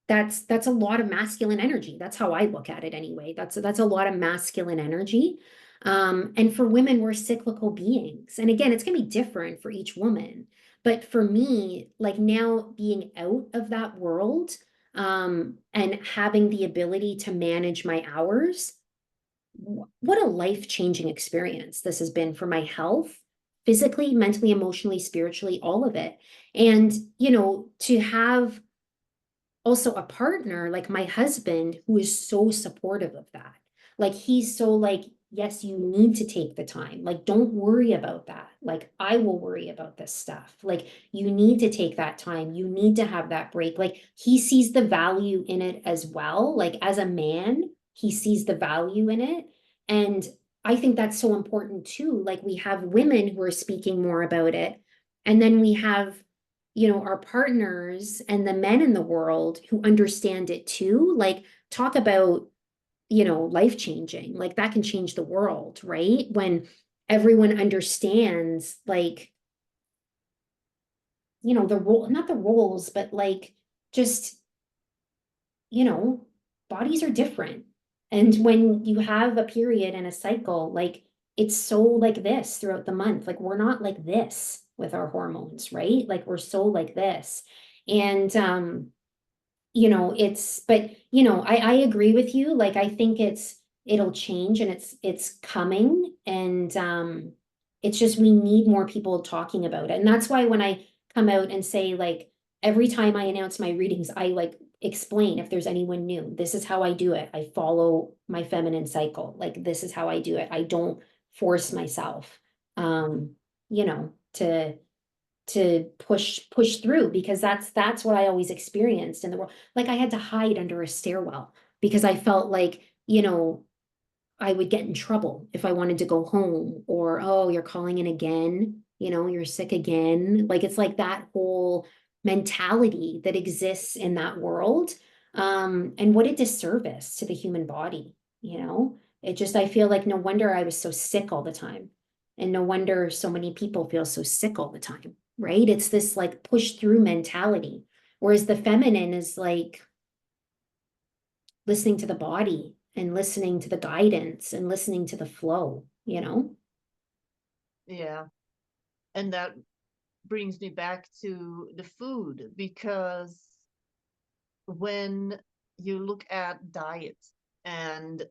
that's a lot of masculine energy. That's how I look at it anyway. That's a lot of masculine energy. And for women, we're cyclical beings. And again, it's gonna be different for each woman. But for me, like now being out of that world, and having the ability to manage my hours, what a life-changing experience this has been for my health, physically, mentally, emotionally, spiritually, all of it. And, to have also a partner like my husband who is so supportive of that. Like he's so like, yes, you need to take the time. Like, don't worry about that. Like, I will worry about this stuff. Like, you need to take that time. You need to have that break. Like, he sees the value in it as well. Like, as a man, he sees the value in it. And I think that's so important too. Like, we have women who are speaking more about it. And then we have our partners and the men in the world who understand it too. Like, talk about, life changing. Like, that can change the world, right? When everyone understands, like, the role, not the roles, but like, just, you know, bodies are different. And when you have a period and a cycle, like, it's so like this throughout the month. Like, we're not like this with our hormones, right? Like, we're so like this. And but I agree with you. Like, I think it'll change, and it's coming. And it's just we need more people talking about it. And that's why when I come out and say, like, every time I announce my readings, I like explain, if there's anyone new, this is how I do it. I follow my feminine cycle. Like, this is how I do it. I don't force myself, to push through, because that's what I always experienced in the world. Like, I had to hide under a stairwell because I felt like, I would get in trouble if I wanted to go home, or, oh, you're calling in again, you're sick again. Like, it's like that whole mentality that exists in that world. And what a disservice to the human body, it just, I feel like no wonder I was so sick all the time. And no wonder so many people feel so sick all the time, right? It's this like push through mentality. Whereas the feminine is like listening to the body and listening to the guidance and listening to the flow. Yeah. And that brings me back to the food, because when you look at diet and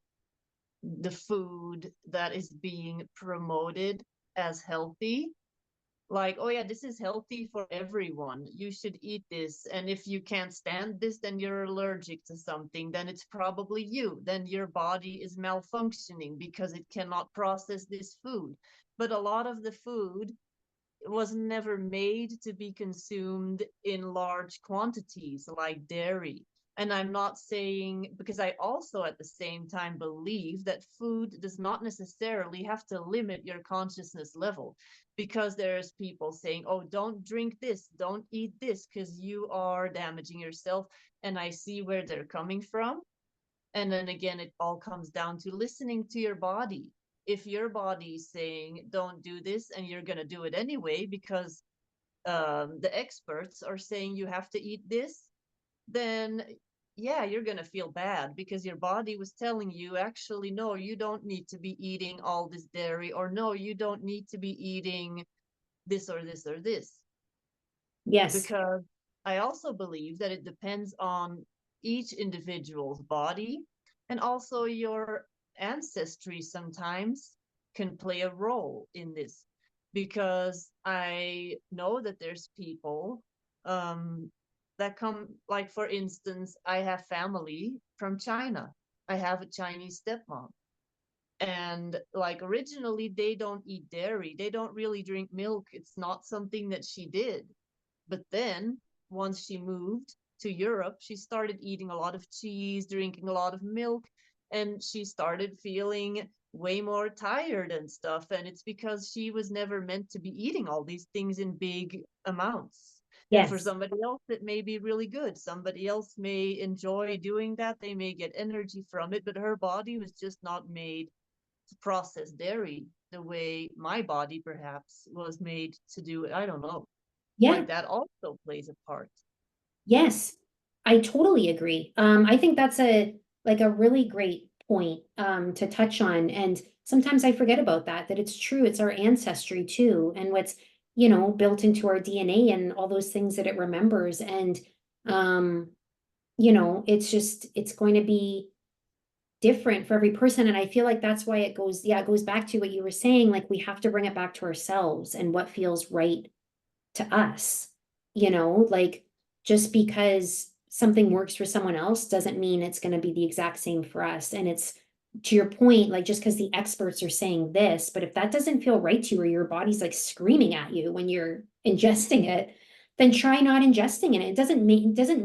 the food that is being promoted as healthy, like, oh yeah, this is healthy for everyone, you should eat this, and if you can't stand this, then you're allergic to something, then it's probably you, then your body is malfunctioning because it cannot process this food. But a lot of the food was never made to be consumed in large quantities, like dairy. And I'm not saying, because I also at the same time believe that food does not necessarily have to limit your consciousness level, because there's people saying, oh, don't drink this, don't eat this, because you are damaging yourself. And I see where they're coming from. And then again, it all comes down to listening to your body. If your body is saying don't do this, and you're going to do it anyway because the experts are saying you have to eat this, then yeah, you're going to feel bad because your body was telling you, actually, no, you don't need to be eating all this dairy, or no, you don't need to be eating this or this or this. Yes. Because I also believe that it depends on each individual's body, and also your ancestry sometimes can play a role in this. Because I know that there's people um, that come, like, for instance, I have family from China. I have a Chinese stepmom. And like originally, they don't eat dairy, they don't really drink milk. It's not something that she did. But then once she moved to Europe, she started eating a lot of cheese, drinking a lot of milk, and she started feeling way more tired and stuff. And it's because she was never meant to be eating all these things in big amounts. And for Yes. somebody else, it may be really good. Somebody else may enjoy doing that. They may get energy from it, but her body was just not made to process dairy the way my body perhaps was made to do it. I don't know. Yeah. Like that also plays a part. Yes, I totally agree. I think that's a really great point to touch on. And sometimes I forget about that it's true. It's our ancestry too, and what's, built into our DNA and all those things that it remembers. And um, it's going to be different for every person. And I feel like that's why it goes back to what you were saying, like we have to bring it back to ourselves and what feels right to us, like just because something works for someone else doesn't mean it's going to be the exact same for us. And it's to your point, like just because the experts are saying this, but if that doesn't feel right to you or your body's like screaming at you when you're ingesting it, then try not ingesting it. It doesn't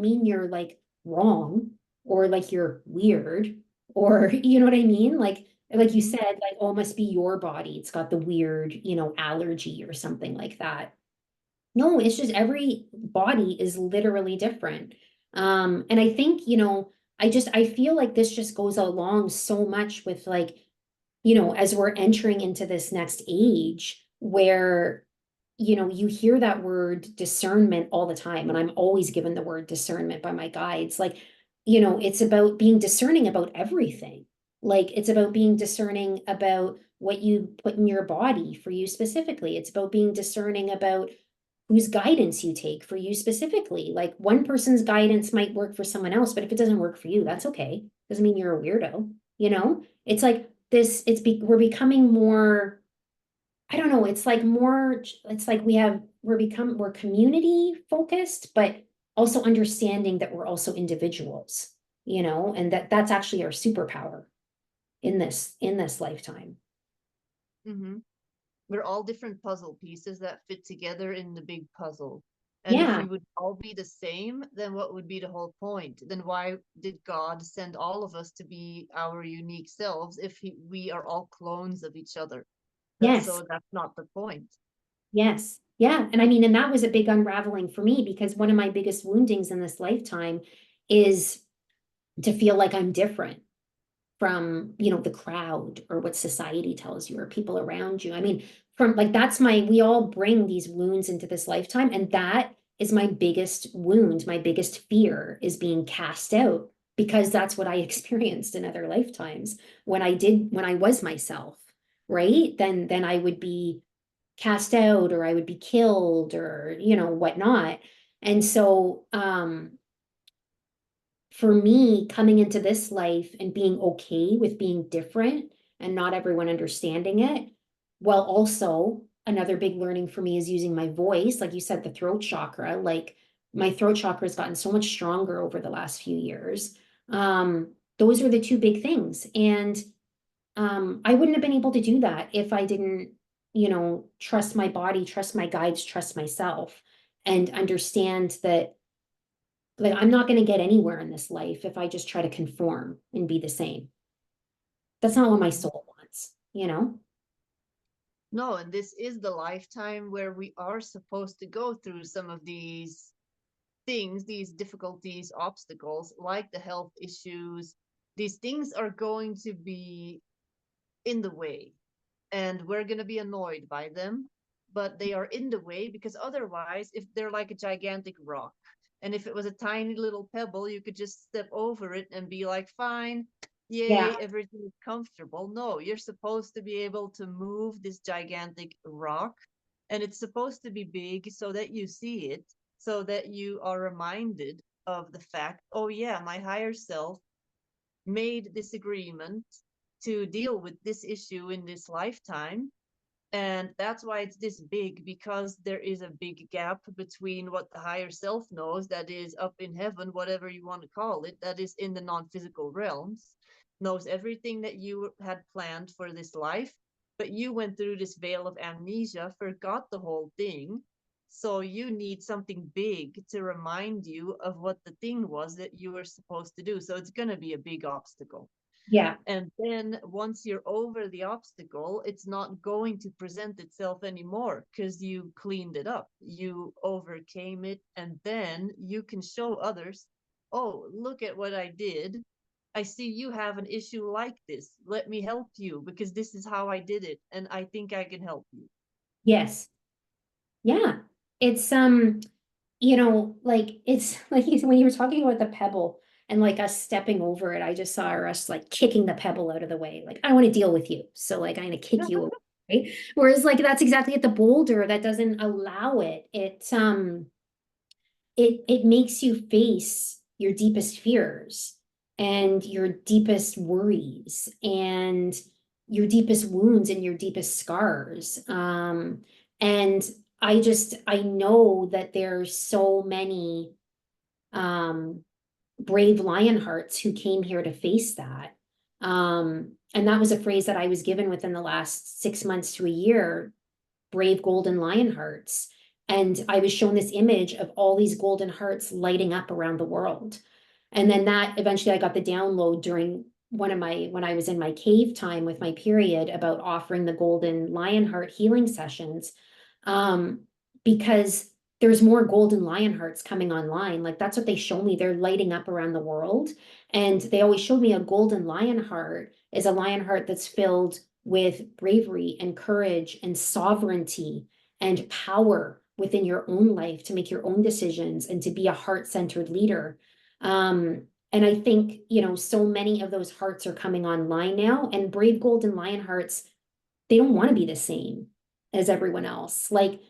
mean you're like wrong or like you're weird or you know what I mean? Like you Mhm. said, like, oh, it must be your body. It's got the weird, allergy or something like that. No, it's just every body is literally different. And I think, I feel like this just goes along so much with like, as we're entering into this next age where, you hear that word discernment all the time. And I'm always given the word discernment by my guides. Like, it's about being discerning about everything. Like, it's about being discerning about what you put in your body for you specifically. It's about being discerning about whose guidance you take for you specifically. Like one person's guidance might work for someone else, but if it doesn't work for you, that's okay. Doesn't mean you're a weirdo, It's like this, we're becoming more, I don't know, it's like more, it's like we're community focused, but also understanding that we're also individuals, and that's actually our superpower in this lifetime. Mhm. We're all different puzzle pieces that fit together in the big puzzle. And if Yeah. we would all be the same, then what would be the whole point? Then why did God send all of us to be our unique selves if we are all clones of each other? Yes. That's not the point. Yes. Yeah. And I mean, and that was a big unraveling for me because one of my biggest woundings in this lifetime is to feel like I'm different from, the crowd or what society tells you or people around you. I mean, from like we all bring these wounds into this lifetime. And that is my biggest wound. My biggest fear is being cast out because that's what I experienced in other lifetimes when I was myself, right? Then I would be cast out or I would be killed or, whatnot. And so, for me, coming into this life and being okay with being different and not everyone understanding it, while also another big learning for me is using my voice, like you said, the throat chakra, like my throat chakra has gotten so much stronger over the last few years. Those are the two big things. And I wouldn't have been able to do that if I didn't, trust my body, trust my guides, trust myself, and understand that like I'm not going to get anywhere in this life if I just try to conform and be the same. That's not what my Mhm. soul wants. No, and this is the lifetime where we are supposed to go through some of these things, these difficulties, obstacles, like the health issues. These things are going to be in the way, and we're going to be annoyed by them, but they are in the way because otherwise, if they're like a gigantic rock, And if it was a tiny little pebble, you could just step over it and be like, fine, Yeah. yay, everything is comfortable. No, you're supposed to be able to move this gigantic rock, and it's supposed to be big so that you see it, so that you are reminded of the fact, oh yeah, my higher self made this agreement to deal with this issue in this lifetime. And that's why it's this big, because there is a big gap between what the higher self knows, that is up in heaven, whatever you want to call it, that is in the non-physical realms, knows everything that you had planned for this life, but you went through this veil of amnesia, forgot the whole thing. So you need something big to remind you of what the thing was that you were supposed to do. So it's going to be a big obstacle. Yeah. And then once you're over the obstacle, it's not going to present itself anymore, because you cleaned it up, you overcame it, and then you can show others, oh, look at what I did. I see you have an issue like this. Let me help you, because this is how I did it, and I think I can help you. Yes. Yeah. It's like it's like when you were talking about the pebble and like us stepping over it, I just saw us like kicking the pebble out of the way. Like, I want to deal with you. So like I'm gonna kick you away. Right? Whereas like that's exactly at the boulder that doesn't allow it. It makes you face your deepest fears and your deepest worries and your deepest wounds and your deepest scars. And I know that there's so many brave lion hearts who came here to face that. And that was a phrase that I was given within the last 6 months to a year, brave golden lion hearts. And I was shown this image of all these golden hearts lighting up around the world. And then that eventually I got the download during when I was in my cave time with my period about offering the golden lion heart healing sessions. Because there's more golden lion hearts coming online. Like that's what they show me. They're lighting up around the world. And they always showed me a golden lion heart is a lion heart that's filled with bravery and courage and sovereignty and power within your own life to make your own decisions and to be a heart-centered leader. And I think, so many of those hearts are coming online now, and brave golden lion hearts, they don't want to be the same as everyone else. Like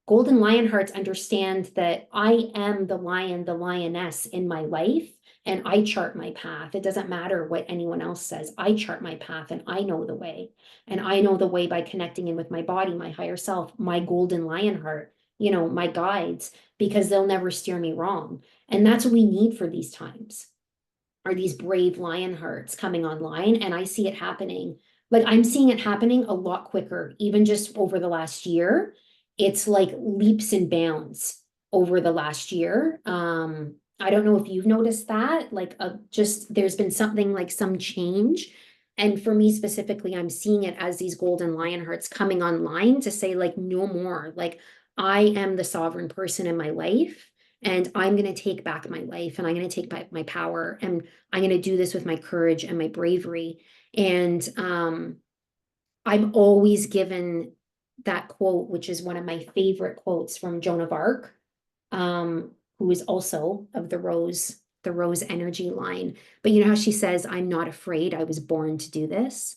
golden lion hearts understand that I am the lion, the lioness in my life, and I chart my path. It doesn't matter what anyone else says. I chart my path and I know the way. And I know the way by connecting in with my body, my higher self, my golden lion heart, my guides, because they'll never steer me wrong. And that's what we need for these times, are these brave lion hearts coming online. And I see it happening. Like I'm seeing it happening a lot quicker, even just over the last year. It's like leaps and bounds over the last year. I don't know if you've noticed that, like just there's been something like some change. And for me specifically, I'm seeing it as these golden lion hearts coming online to say like, no more, like I am the sovereign person in my life. And I'm going to take back my life and I'm going to take back my power. And I'm going to do this with my courage and my bravery. And I'm always given that quote, which is one of my favorite quotes from Joan of Arc, who is also of the rose energy line. But you know how she says, I'm not afraid, I was born to do this.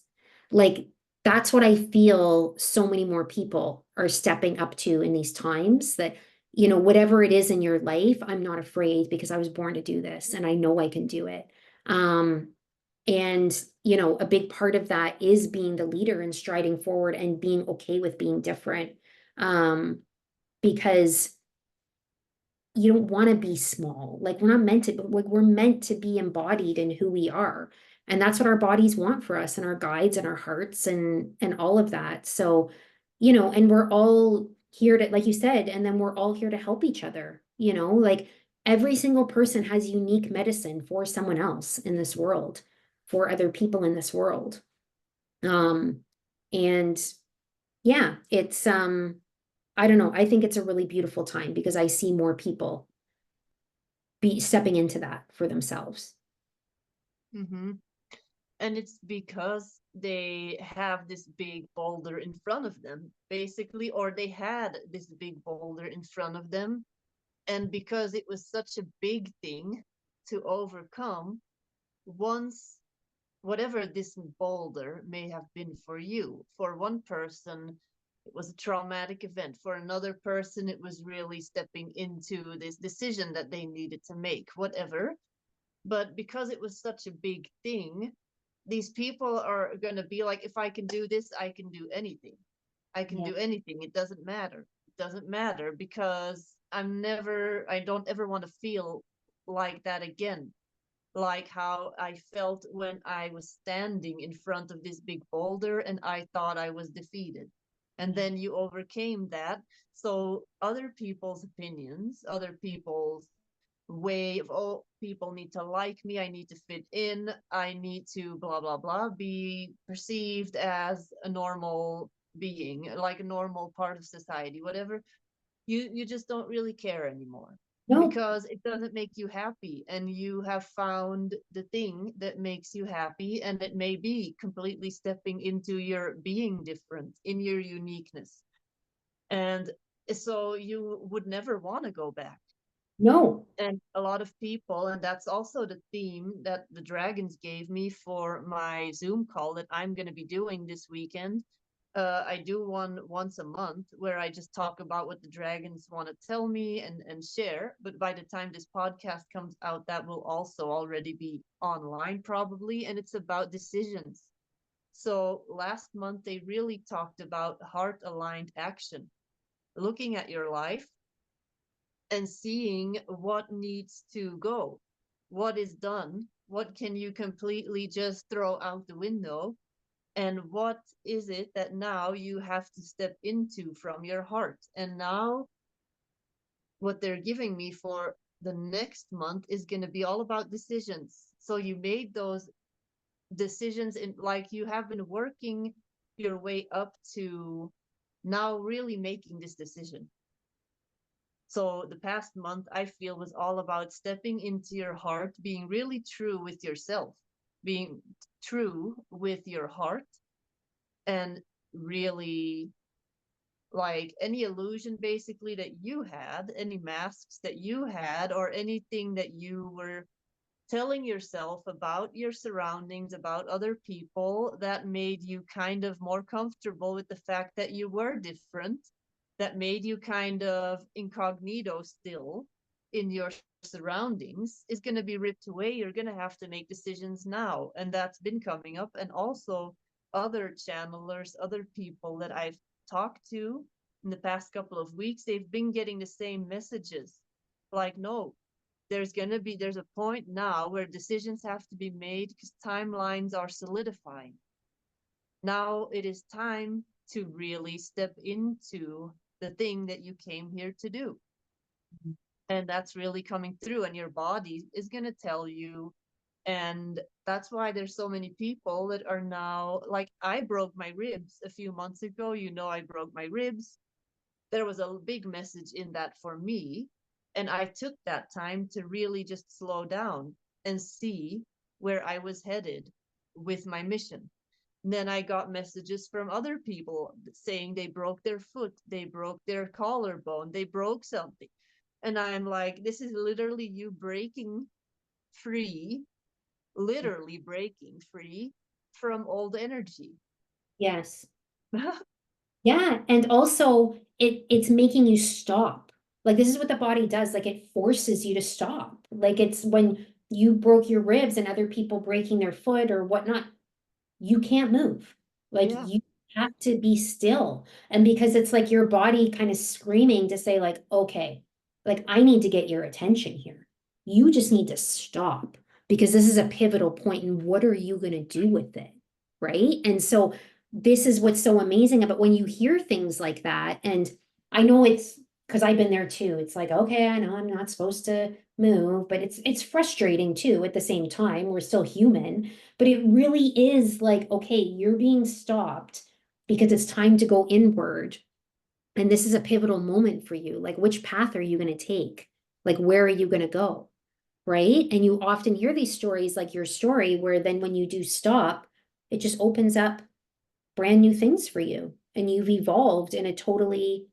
Like that's what I feel so many more people are stepping up to in these times, that whatever it is in your life, I'm not afraid because I was born to do this and I know I can do it. And a big part of that is being the leader and striding forward and being okay with being different. Because you don't want to be small. Like we're not meant to, like we're meant to be embodied in who we are. And that's what our bodies want for us, and our guides and our hearts and all of that. So, and we're all here to, like you said, and then we're all here to help each other, like every single person has unique medicine for someone else in this world, for other people in this world. And yeah, it's I don't know. I think it's a really beautiful time because I see more people be stepping into that for themselves. Mm-hmm. And it's because they have this big boulder in front of them, basically, or they had this big boulder in front of them, And because it was such a big thing to overcome, once whatever this boulder may have been for you, for one person, it was a traumatic event. For another person, it was really stepping into this decision that they needed to make, whatever. But because it was such a big thing, these people are going to be like, if I can do this, I can do anything. I can do anything. It doesn't matter. It doesn't matter, because I don't ever want to feel like that again. Like how I felt when I was standing in front of this big boulder and I thought I was defeated. And then you overcame that. So other people's opinions, other people's way of, oh, people need to like me, I need to fit in, I need to blah blah blah, be perceived as a normal being, like a normal part of society, whatever, you just don't really care anymore, No, because it doesn't make you happy, and you have found the thing that makes you happy, and it may be completely stepping into your being different, in your uniqueness. And so you would never want to go back. no. And a lot of people, and that's also the theme that the dragons gave me for my Zoom call that I'm going to be doing this weekend. I do one once a month where I just talk about what the dragons want to tell me and share. But by the time this podcast comes out, that will also already be online probably. And it's about decisions. So last month, they really talked about heart aligned action, looking at your life and seeing what needs to go, what is done, what can you completely just throw out the window, and what is it that now you have to step into from your heart. And now what they're giving me for the next month is going to be all about decisions. So you made those decisions, in like you have been working your way up to now really making this decision. So the past month, I feel, was all about stepping into your heart, being really true with yourself, being true with your heart, and really, like, any illusion basically that you had, any masks that you had, or anything that you were telling yourself about your surroundings, about other people, that made you kind of more comfortable with the fact that you were different, that made you kind of incognito still in your surroundings, is going to be ripped away. You're going to have to make decisions now. And that's been coming up. And also other channelers, other people that I've talked to in the past couple of weeks, they've been getting the same messages. Like, no, there's a point now where decisions have to be made because timelines are solidifying. Now it is time to really step into the thing that you came here to do. Mm-hmm. And that's really coming through, and your body is going to tell you. And that's why there's so many people that are now, like, I broke my ribs a few months ago. I broke my ribs. There was a big message in that for me. And I took that time to really just slow down and see where I was headed with my mission. And then I got messages from other people saying they broke their foot, they broke their collarbone, they broke something. And I'm like, this is literally you breaking free, literally breaking free from old energy. Yes. Yeah. And also it's making you stop. Like, this is what the body does. Like, it forces you to stop. Like, it's when you broke your ribs and other people breaking their foot or whatnot, you can't move. Like, Yeah. you have to be still. And because it's like your body kind of screaming to say, like, okay, like, I need to get your attention here. You just need to stop, because this is a pivotal point, and what are you going to do with it? Right. And so this is what's so amazing about when you hear things like that. And I know it's because I've been there too. It's like, okay, I know I'm not supposed to move, but it's frustrating too at the same time. We're still human, but it really is like, okay, you're being stopped because it's time to go inward. And this is a pivotal moment for you. Like, which path are you going to take? Like, where are you going to go? Right. And you often hear these stories, like your story, where then when you do stop, it just opens up brand new things for you. And you've evolved in a totally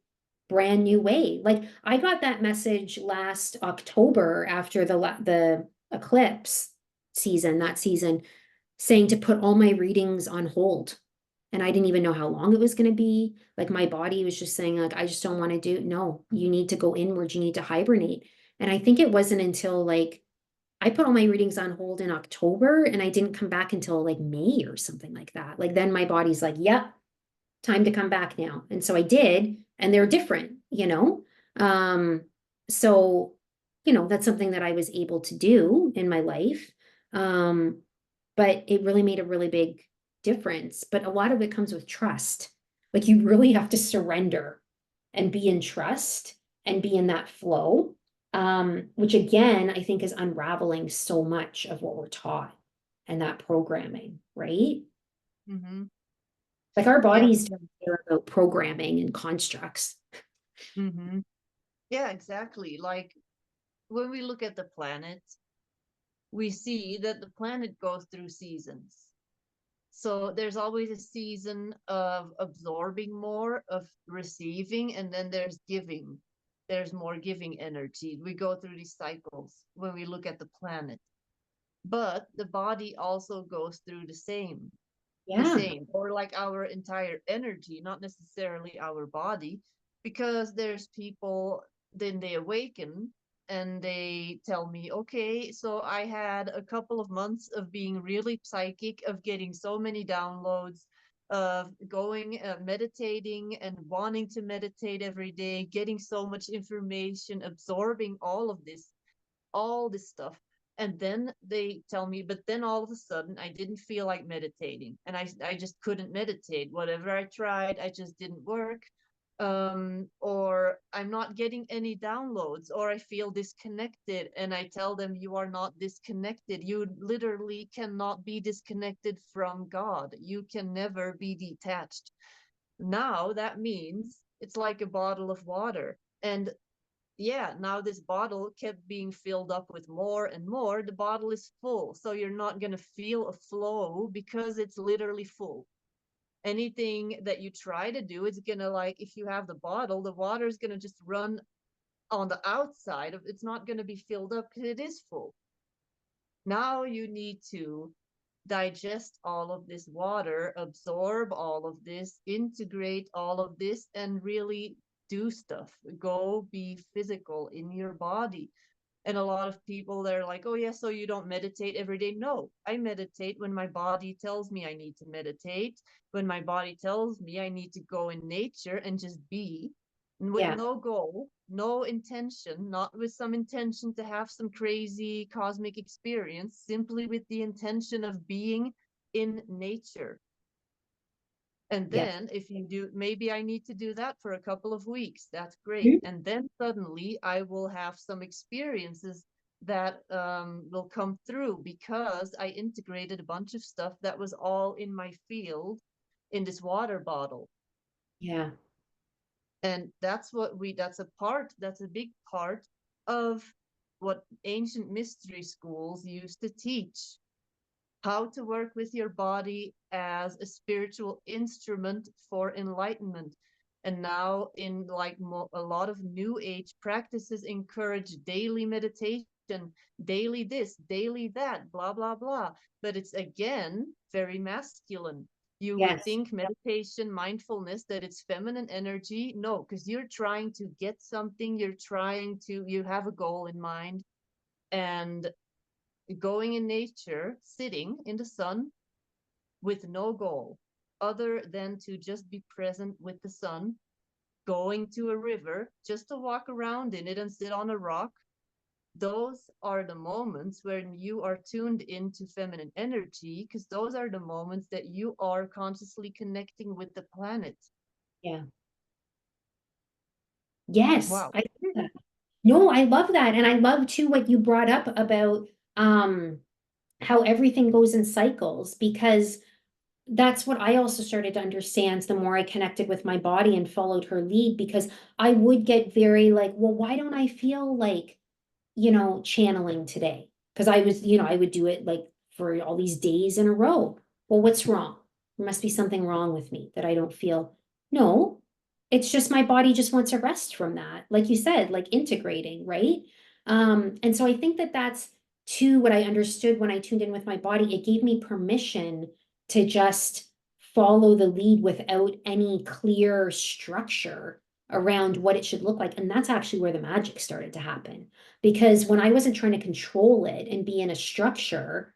brand new way. Like I got that message last October after the eclipse season, that season, saying to put all my readings on hold. And I didn't even know how long it was going to be. Like my body was just saying, like, I just don't want to do, no, you need to go inward, you need to hibernate. And I think it wasn't until like I put all my readings on hold in October and I didn't come back until like May or something like that. Like then my body's like, yep, time to come back now. And so I did, and they're different, you know? So, you know, that's something that I was able to do in my life. But it really made a really big difference. But a lot of it comes with trust. Like you really have to surrender and be in trust and be in that flow. Which again, I think is unraveling so much of what we're taught and that programming, right? Mm-hmm. Like our Yeah. bodies don't care about programming and constructs. Mm-hmm. Yeah, exactly. Like when we look at the planet, we see that the planet goes through seasons. So there's always a season of absorbing more, of receiving, and then there's giving. There's more giving energy. We go through these cycles when we look at the planet. But the body also goes through the same, Yeah. or like our entire energy, not necessarily our body, because there's people, then they awaken and they tell me, okay, so I had a couple of months of being really psychic, of getting so many downloads, of going meditating and wanting to meditate every day, getting so much information, absorbing all this stuff. And then they tell me, but then all of a sudden I didn't feel like meditating, and I just couldn't meditate. Whatever I tried, I just didn't work. Or I'm not getting any downloads, or I feel disconnected. And I tell them, you are not disconnected. You literally cannot be disconnected from God. You can never be detached. Now that means it's like a bottle of water. And yeah, now this bottle kept being filled up with more and more. The bottle is full. So you're not going to feel a flow because it's literally full. Anything that you try to do, it's going to, like, if you have the bottle, the water is going to just run on the outside of it's not going to be filled up because it is full. Now you need to digest all of this water, absorb all of this, integrate all of this, and really do stuff. Go be physical in your body. And a lot of people, they're like, oh yeah, so you don't meditate every day? No, I meditate when my body tells me I need to meditate, when my body tells me I need to go in nature and just be, and with no goal, no intention, not with some intention to have some crazy cosmic experience, simply with the intention of being in nature. And then if you do, maybe I need to do that for a couple of weeks. That's great. And then suddenly I will have some experiences that will come through because I integrated a bunch of stuff that was all in my field in this water bottle. Yeah. And that's that's a big part of what ancient mystery schools used to teach. How to work with your body as a spiritual instrument for enlightenment. And now in like a lot of new age practices encourage daily meditation, daily this, daily that, blah, blah, blah. But it's again very masculine. You would think meditation, mindfulness, that it's feminine energy. No, because you're trying to get something, you have a goal in mind. And going in nature, sitting in the sun with no goal other than to just be present with the sun, going to a river just to walk around in it and sit on a rock. Those are the moments when you are tuned into feminine energy, because those are the moments that you are consciously connecting with the planet. Yeah. Yes. Wow. I love that. No, I love that. And I love too what you brought up about how everything goes in cycles, because that's what I also started to understand the more I connected with my body and followed her lead, because I would get very like, well, why don't I feel like, channeling today? Because I was, I would do it like for all these days in a row. Well, what's wrong? There must be something wrong with me that I don't feel. No, it's just my body just wants a rest from that. Like you said, like integrating, right? And so I think that that's too what I understood when I tuned in with my body. It gave me permission to just follow the lead without any clear structure around what it should look like. And that's actually where the magic started to happen. Because when I wasn't trying to control it and be in a structure,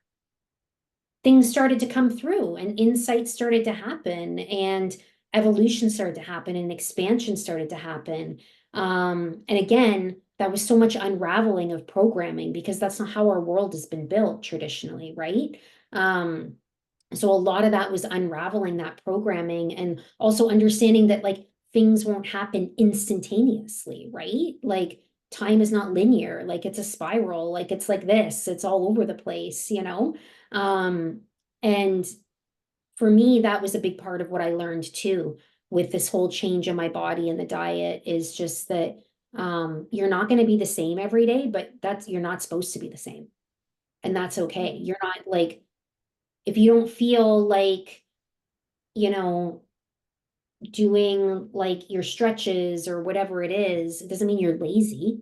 things started to come through and insights started to happen and evolution started to happen and expansion started to happen. And again, that was so much unraveling of programming because that's not how our world has been built traditionally, right? So a lot of that was unraveling that programming and also understanding that like things won't happen instantaneously, right? Like time is not linear, like it's a spiral, like it's like this, it's all over the place, you know? And for me, that was a big part of what I learned too, with this whole change in my body and the diet is just that you're not going to be the same every day, but you're not supposed to be the same. And that's okay. You're not like, if you don't feel like, you know, doing like your stretches or whatever it is, it doesn't mean you're lazy.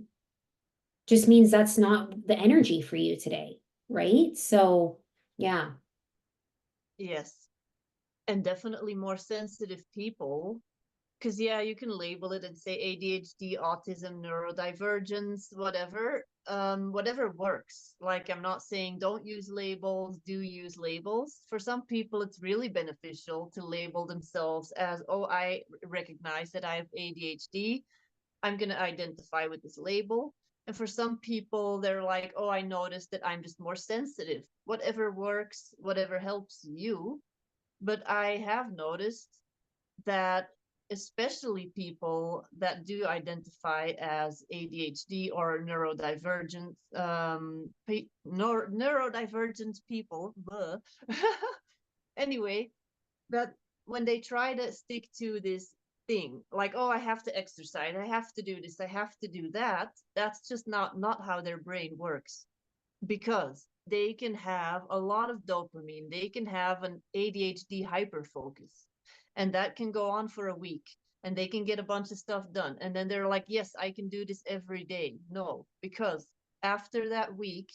Just means that's not the energy for you today, right? So, yeah. Yes. And definitely more sensitive people. Because, yeah, you can label it and say ADHD, autism, neurodivergence, whatever. Whatever works. Like, I'm not saying don't use labels, do use labels. For some people, it's really beneficial to label themselves as, oh, I recognize that I have ADHD. I'm going to identify with this label. And for some people, they're like, oh, I noticed that I'm just more sensitive. Whatever works, whatever helps you. But I have noticed that especially people that do identify as ADHD or neurodivergent, neurodivergent people, anyway, that when they try to stick to this thing, like, oh, I have to exercise, I have to do this, I have to do that, that's just not how their brain works. Because they can have a lot of dopamine, they can have an ADHD hyperfocus, and that can go on for a week, and they can get a bunch of stuff done, and then they're like, yes, I can do this every day. No, because after that week,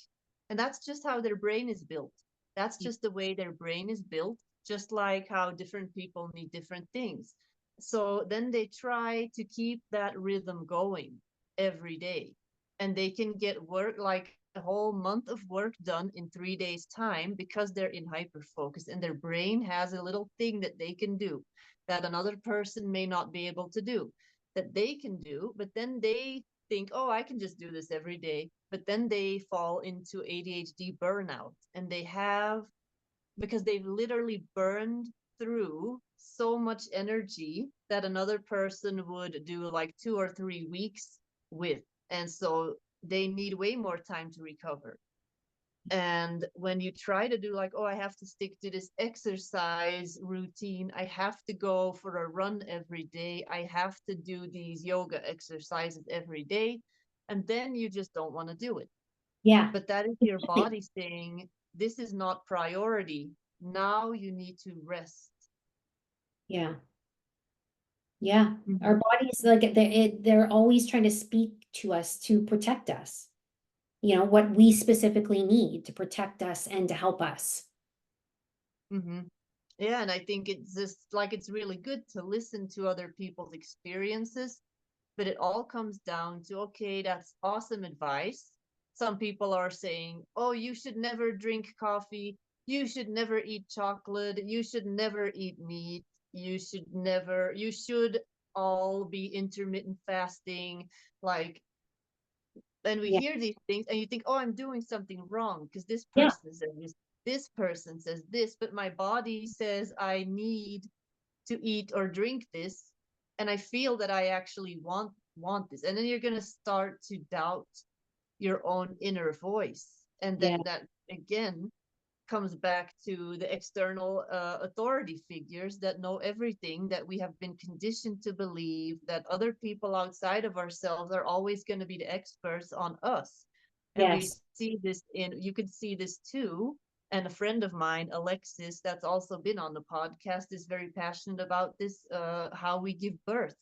and that's just how their brain is built, that's just the way their brain is built, just like how different people need different things. So then they try to keep that rhythm going every day, and they can get work, like a whole month of work done in 3 days time, because they're in hyper focus and their brain has a little thing that they can do that another person may not be able to do, that they can do. But then they think, oh, I can just do this every day. But then they fall into ADHD burnout, and they have, because they've literally burned through so much energy that another person would do like 2 or 3 weeks with. And so they need way more time to recover. And when you try to do like, oh, I have to stick to this exercise routine, I have to go for a run every day, I have to do these yoga exercises every day, and then you just don't want to do it. Yeah. But that is your body saying, this is not priority. Now you need to rest. Yeah. Yeah. Mm-hmm. Our bodies, like they're always trying to speak to us to protect us. You know, what we specifically need to protect us and to help us. Mm-hmm. Yeah, and I think it's just like, it's really good to listen to other people's experiences, but it all comes down to, okay, that's awesome advice. Some people are saying, oh, you should never drink coffee, you should never eat chocolate, you should never eat meat, you should all be intermittent fasting. Like, and we Yeah. hear these things and you think, oh, I'm doing something wrong because this Yeah. person says this person says this, but my body says I need to eat or drink this, and I feel that I actually want this. And then you're going to start to doubt your own inner voice, and Yeah. then that again comes back to the external authority figures that know everything, that we have been conditioned to believe that other people outside of ourselves are always going to be the experts on us. And we Yes. see this in, you can see this too. And a friend of mine, Alexis, that's also been on the podcast, is very passionate about this, how we give birth.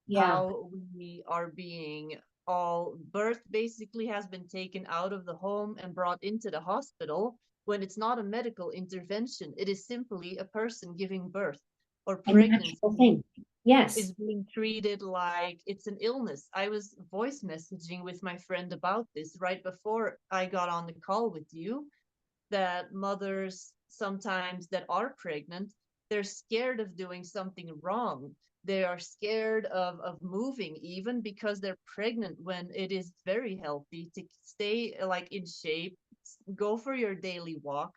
Yeah. how we are being all birth basically has been taken out of the home and brought into the hospital when it's not a medical intervention. It is simply a person giving birth, or A natural pregnancy thing. Yes. is being treated like it's an illness. I was voice messaging with my friend about this right before I got on the call with you, that mothers sometimes that are pregnant, they're scared of doing something wrong. They are scared of moving even because they're pregnant, when it is very healthy to stay like in shape, go for your daily walk.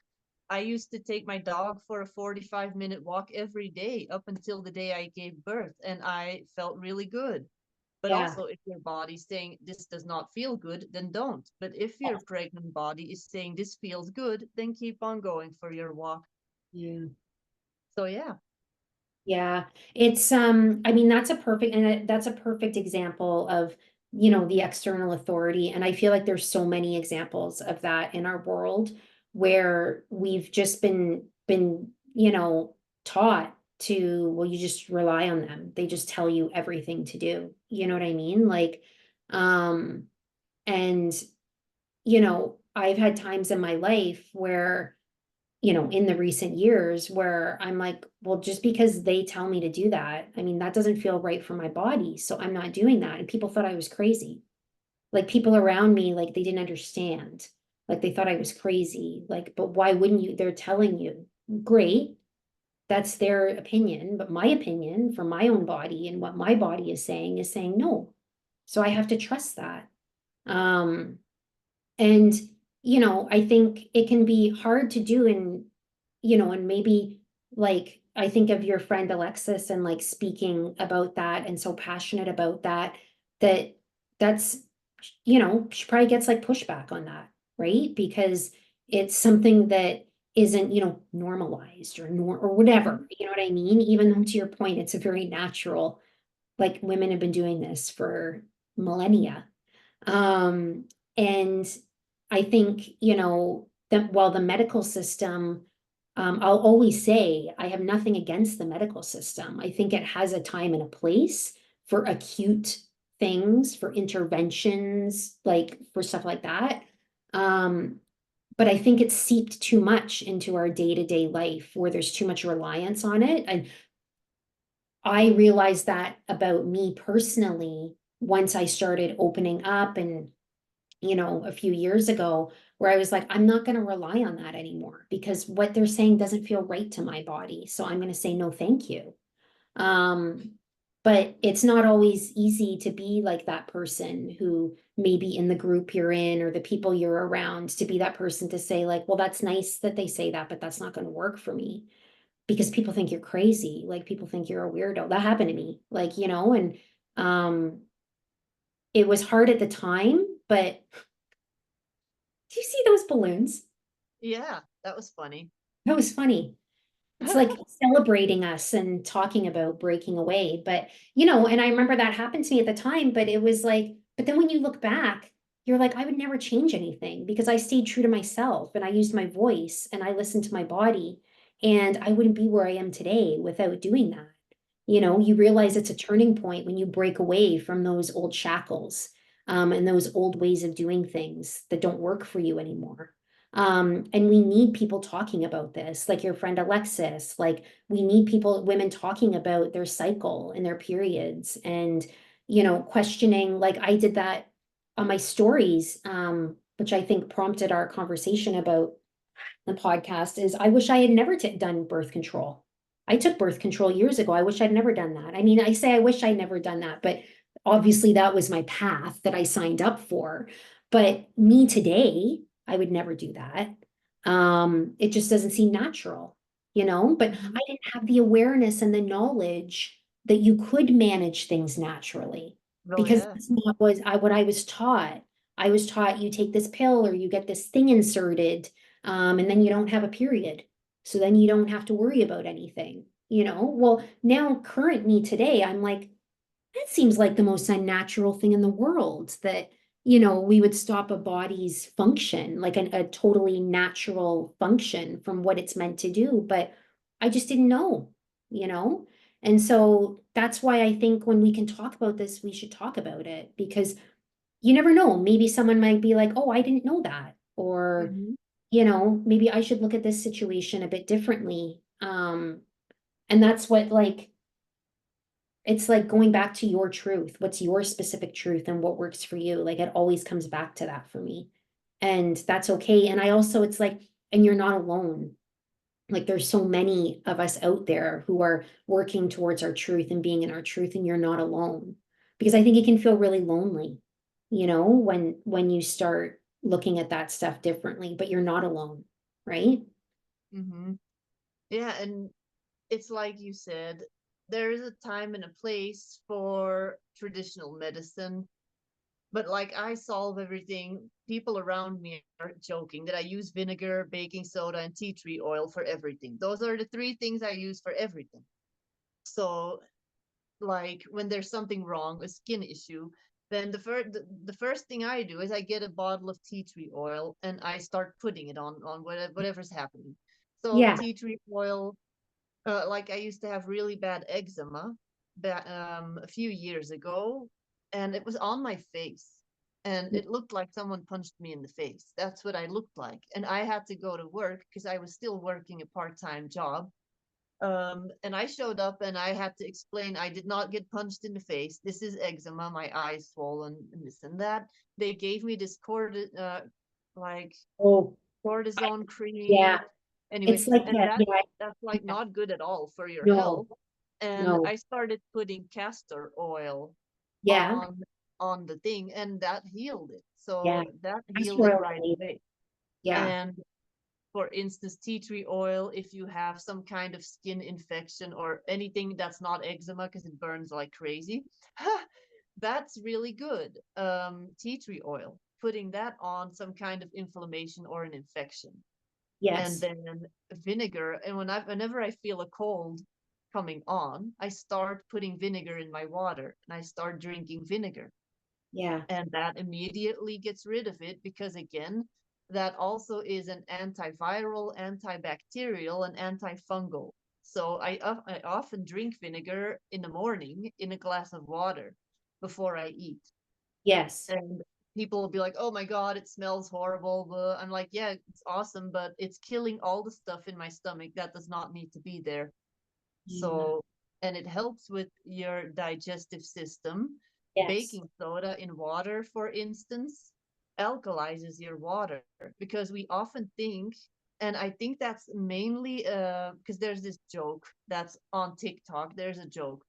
I used to take my dog for a 45-minute walk every day up until the day I gave birth, and I felt really good. But Yeah. also, if your body's saying this does not feel good, then don't. But if your pregnant body is saying this feels good, then keep on going for your walk. Yeah. So yeah. Yeah, it's I mean that's a perfect that's a perfect example of, the external authority. And I feel like there's so many examples of that in our world where we've just been, taught to, well, you just rely on them. They just tell you everything to do. You know what I mean? Like, um, and I've had times in my life where in the recent years where I'm like, well, just because they tell me to do that, I mean, that doesn't feel right for my body. So I'm not doing that. And people thought I was crazy. Like people around me, like they didn't understand. Like they thought I was crazy. Like, but why wouldn't you? They're telling you. Great. That's their opinion. But my opinion for my own body and what my body is saying no. So I have to trust that. Um, and, I think it can be hard to do and maybe like I think of your friend Alexis and like speaking about that and so passionate about that, that that's, she probably gets like pushback on that, right? Because it's something that isn't, normalized or whatever, you know what I mean? Even though to your point, it's a very natural, like women have been doing this for millennia. And I think, that while the medical system, I'll always say I have nothing against the medical system. I think it has a time and a place for acute things, for interventions, like for stuff like that. Um, but I think it's seeped too much into our day-to-day life where there's too much reliance on it. And I realized that about me personally once I started opening up and a few years ago where I was like, I'm not going to rely on that anymore because what they're saying doesn't feel right to my body. So I'm going to say no, thank you. Um, but it's not always easy to be like that person who maybe in the group you're in or the people you're around to be that person to say like, well, that's nice that they say that, but that's not going to work for me because people think you're crazy. Like people think you're a weirdo. That happened to me, like, and, it was hard at the time, but do you see those balloons? Yeah, that was funny. That was funny. It's like celebrating us and talking about breaking away. But, and I remember that happened to me at the time, but it was like, but then when you look back, you're like, I would never change anything because I stayed true to myself and I used my voice and I listened to my body. And I wouldn't be where I am today without doing that. You realize it's a turning point when you break away from those old shackles, and those old ways of doing things that don't work for you anymore. And we need people talking about this, like your friend Alexis, like we need women talking about their cycle and their periods and, questioning, like I did that on my stories, which I think prompted our conversation about the podcast is I wish I had never done birth control. I took birth control years ago. I wish I'd never done that. I mean, I say I wish I'd never done that, but obviously that was my path that I signed up for. But me today, I would never do that. It just doesn't seem natural, but I didn't have the awareness and the knowledge that you could manage things naturally Oh because yeah. that's not what I was taught. I was taught you take this pill or you get this thing inserted, and then you don't have a period. So then you don't have to worry about anything, Well, now current me today, I'm like, that seems like the most unnatural thing in the world that, we would stop a body's function, like a totally natural function from what it's meant to do. But I just didn't know, you know? And so that's why I think when we can talk about this, we should talk about it, because you never know. Maybe someone might be like, oh, I didn't know that. Or, Hmm. maybe I should look at this situation a bit differently. And that's what, like, it's like going back to your truth. What's your specific truth and what works for you? Like, it always comes back to that for me. And that's okay. And I also, it's like, and you're not alone. Like, there's so many of us out there who are working towards our truth and being in our truth, and you're not alone. Because I think it can feel really lonely, when you start looking at that stuff differently, but you're not alone, right? Hmm. Yeah, and it's like you said, there is a time and a place for traditional medicine, but like I solve everything. People around me are joking that I use vinegar, baking soda, and tea tree oil for everything. Those are the three things I use for everything. So, like when there's something wrong, a skin issue, then the first thing I do is I get a bottle of tea tree oil and I start putting it on whatever's happening. So Yeah. tea tree oil, like I used to have really bad eczema a few years ago, and it was on my face, and it looked like someone punched me in the face. That's what I looked like, and I had to go to work because I was still working a part-time job. And I showed up and I had to explain I did not get punched in the face. This is eczema, my eyes swollen, and this and that. They gave me this like Oh, cortisone cream. yeah. Anyway, It's like and that. Yeah. that's like Yeah. not good at all for your No, health. And no. I started putting castor oil Yeah. on the thing, and that healed it. Yeah. So that healed Castor it oil. right away. Yeah. And for instance, tea tree oil, if you have some kind of skin infection or anything that's not eczema because it burns like crazy, that's really good. Tea tree oil, putting that on some kind of inflammation or an infection. And Yes. then vinegar. And whenever I feel a cold coming on, I start putting vinegar in my water and I start drinking vinegar, Yeah. and that immediately gets rid of it because again, that also is an antiviral, antibacterial, and antifungal. So I often drink vinegar in the morning in a glass of water before I eat. Yes. And people will be like, oh my god, it smells horrible. I'm like, yeah, it's awesome, but it's killing all the stuff in my stomach that does not need to be there. Yeah. So, and it helps with your digestive system. Yes. Baking soda in water, for instance, alkalizes your water because we often think, and I think that's mainly because there's this joke that's on TikTok. There's a joke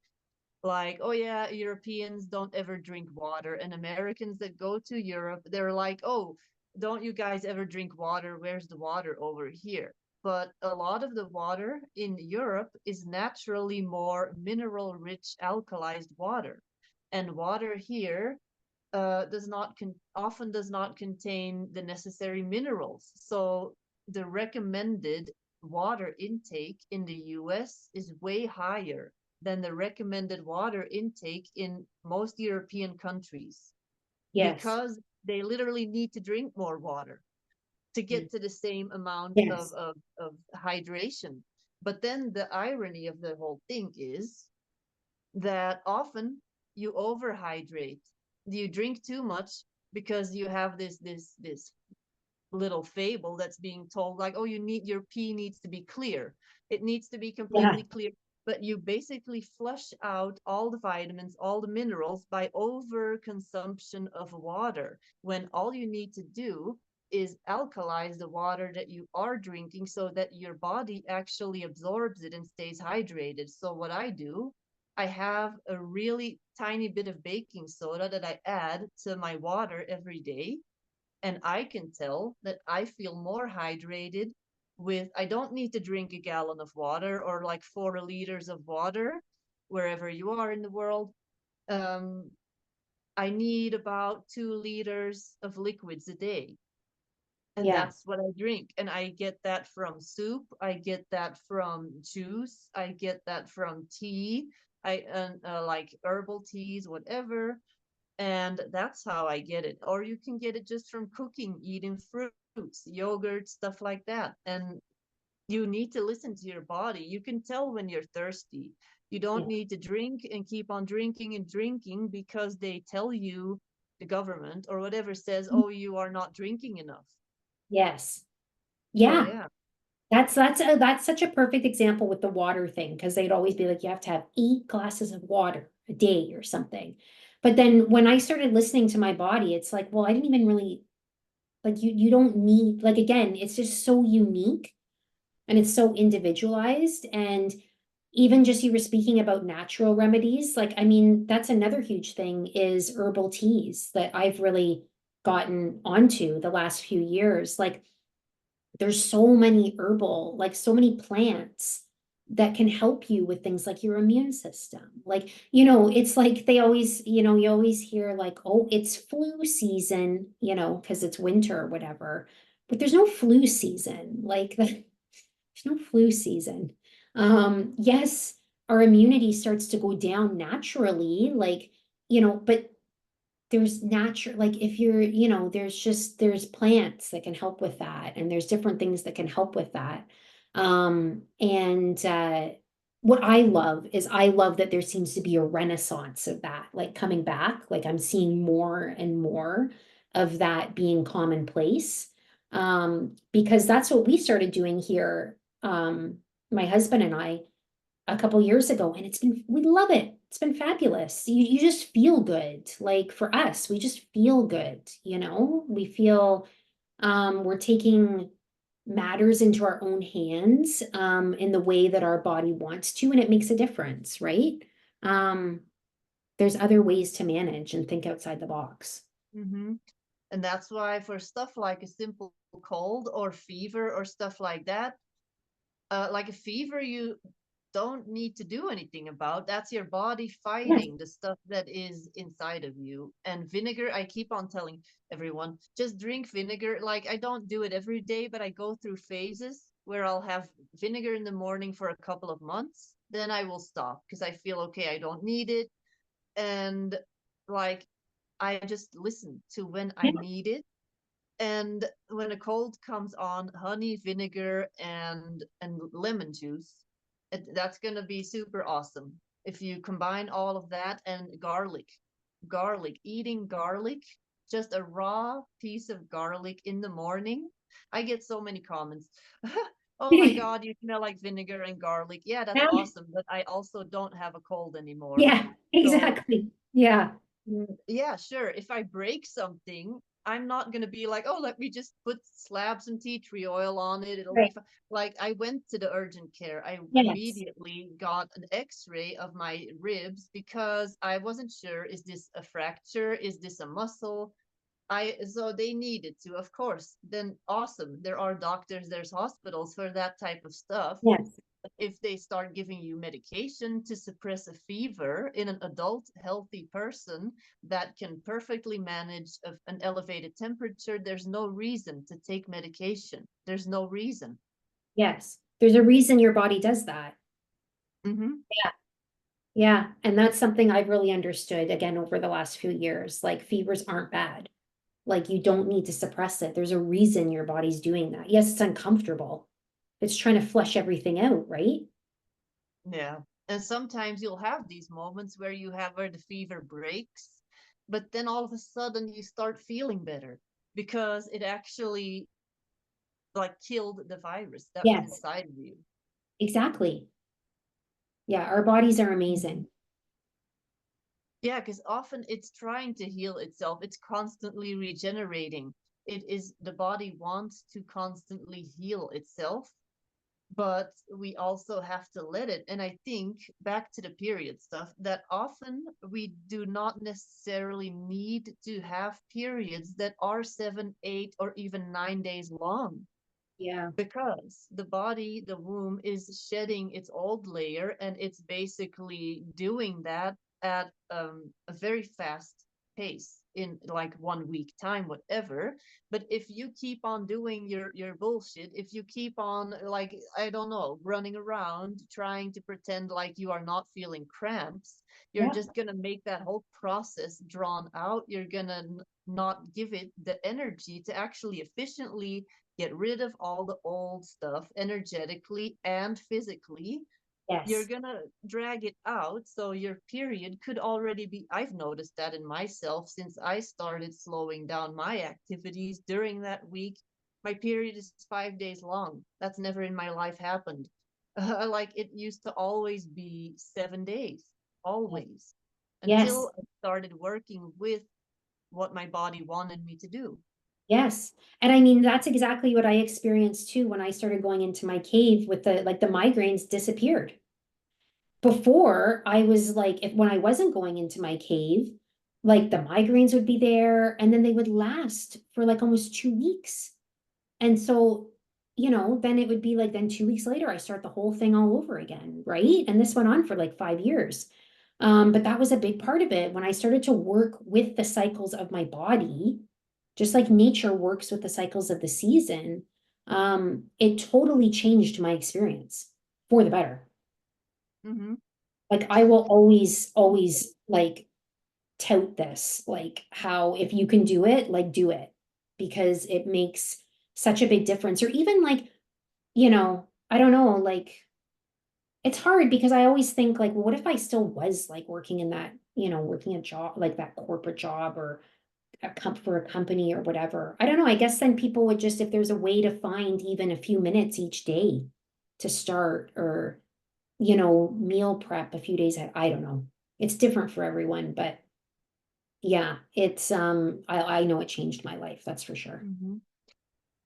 like, oh yeah, Europeans don't ever drink water, and Americans that go to Europe, they're like, oh, don't you guys ever drink water? Where's the water over here? But a lot of the water in Europe is naturally more mineral rich alkalized water. And water here often does not contain the necessary minerals. So the recommended water intake in the US is way higher than the recommended water intake in most European countries Yes. because they literally need to drink more water to Mm. get to the same amount Yes. of hydration. But then the irony of the whole thing is that often you overhydrate. You drink too much because you have this little fable that's being told like, oh, your pee needs to be clear. It needs to be Yeah. completely clear. But you basically flush out all the vitamins, all the minerals by overconsumption of water, when all you need to do is alkalize the water that you are drinking so that your body actually absorbs it and stays hydrated. So what I do, I have a really tiny bit of baking soda that I add to my water every day, and I can tell that I feel more hydrated with, I don't need to drink a gallon of water or like 4 liters of water wherever you are in the world. Um, I need about 2 liters of liquids a day. And Yeah. that's what I drink. And I get that from soup. I get that from juice. I get that from tea. Like herbal teas, whatever, and that's how I get it. Or you can get it just from cooking, eating fruits, yogurt, stuff like that. And you need to listen to your body. You can tell when you're thirsty. You Yeah. don't need to drink and keep on drinking and drinking because they tell you, the government or whatever says, oh, you are not drinking enough. Yes. So Yeah. yeah. That's such a perfect example with the water thing, because they'd always be like, you have to have 8 glasses of water a day or something. But then when I started listening to my body, it's like, well, I didn't even really, like, you don't need, like, again, it's just so unique and it's so individualized. And even just, you were speaking about natural remedies, like, I mean, that's another huge thing, is herbal teas that I've really gotten onto the last few years. Like, there's so many herbal, like so many plants that can help you with things like your immune system. Like, it's like they always, you always hear like, oh, it's flu season, because it's winter or whatever. But there's no flu season. Like, there's no flu season. Yes, our immunity starts to go down naturally, like, but there's natural, like, if you're, there's plants that can help with that, and there's different things that can help with that. And what I love that there seems to be a renaissance of that, like, coming back. Like, I'm seeing more and more of that being commonplace. Because that's what we started doing here, my husband and I, a couple years ago, and we love it. It's been fabulous. You just feel good. Like, for us, we just feel good, we feel we're taking matters into our own hands in the way that our body wants to, and it makes a difference, right? Um, there's other ways to manage and think outside the box. Mm-hmm. And that's why for stuff like a simple cold or fever or stuff like that, like a fever, you don't need to do anything about. That's your body Yes. fighting the stuff that is inside of you. And vinegar, I keep on telling everyone, just drink vinegar. Like, I don't do it every day, but I go through phases where I'll have vinegar in the morning for a couple of months. Then I will stop because I feel okay, I don't need it. And like, I just listen to when I Yeah. need it. And when a cold comes on, honey, vinegar, and lemon juice, that's gonna be super awesome. If you combine all of that and garlic, eating garlic, just a raw piece of garlic in the morning. I get so many comments. Oh my God, you smell like vinegar and garlic. Yeah, that's awesome. But I also don't have a cold anymore. Yeah, So exactly. Yeah. yeah, sure. If I break something, I'm not gonna be like, oh, let me just slab some tea tree oil on it. It'll be Right. fine. Like, I went to the urgent care. I Yes. immediately got an X-ray of my ribs because I wasn't sure, is this a fracture? Is this a muscle? So they needed to, of course. Then awesome. There are doctors, there's hospitals for that type of stuff. Yes. If they start giving you medication to suppress a fever in an adult healthy person that can perfectly manage an elevated temperature, there's no reason to take medication. There's no reason. Yes. There's a reason your body does that. Mm-hmm. Yeah. Yeah. And that's something I've really understood again over the last few years. Like, fevers aren't bad. Like, you don't need to suppress it. There's a reason your body's doing that. Yes, it's uncomfortable. It's trying to flush everything out, right? Yeah. And sometimes you'll have these moments where the fever breaks, but then all of a sudden you start feeling better because it actually like killed the virus that was Yes, inside of you. exactly. Yeah, our bodies are amazing. Yeah, because often it's trying to heal itself. It's constantly regenerating. The body wants to constantly heal itself, but we also have to let it. And I think back to the period stuff, that often we do not necessarily need to have periods that are 7, 8, or even 9 days long, Yeah. because the body, the womb, is shedding its old layer, and it's basically doing that at a very fast pace in like 1 week time, whatever. But if you keep on doing your bullshit, if you keep on, like, I don't know, running around trying to pretend like you are not feeling cramps, you're Yeah. just gonna make that whole process drawn out. You're gonna not give it the energy to actually efficiently get rid of all the old stuff energetically and physically. you're Yes. gonna drag it out, so your period could already be, I've noticed that in myself since I started slowing down my activities during that week. My period is 5 days long. That's never in my life happened. Like it used to always be 7 days, always, Yes. until I started working with what my body wanted me to do. Yes. And I mean, that's exactly what I experienced too when I started going into my cave with the migraines disappeared. Before I was like, if when I wasn't going into my cave, like the migraines would be there and then they would last for like almost 2 weeks. And so, then it would be like, then 2 weeks later, I start the whole thing all over again, right? And this went on for like 5 years. But that was a big part of it. When I started to work with the cycles of my body, just like nature works with the cycles of the season, it totally changed my experience for the better. Mm-hmm. Like I will always, always like tout this, like how if you can do it, like do it because it makes such a big difference. Or even like, I don't know, like it's hard because I always think like, well, what if I still was like working in that, working a job, like that corporate job or for a company or whatever. I don't know. I guess then people would just, if there's a way to find even a few minutes each day to start or, meal prep a few days ahead. I don't know. It's different for everyone, but yeah, it's I know it changed my life, that's for sure. Mm-hmm.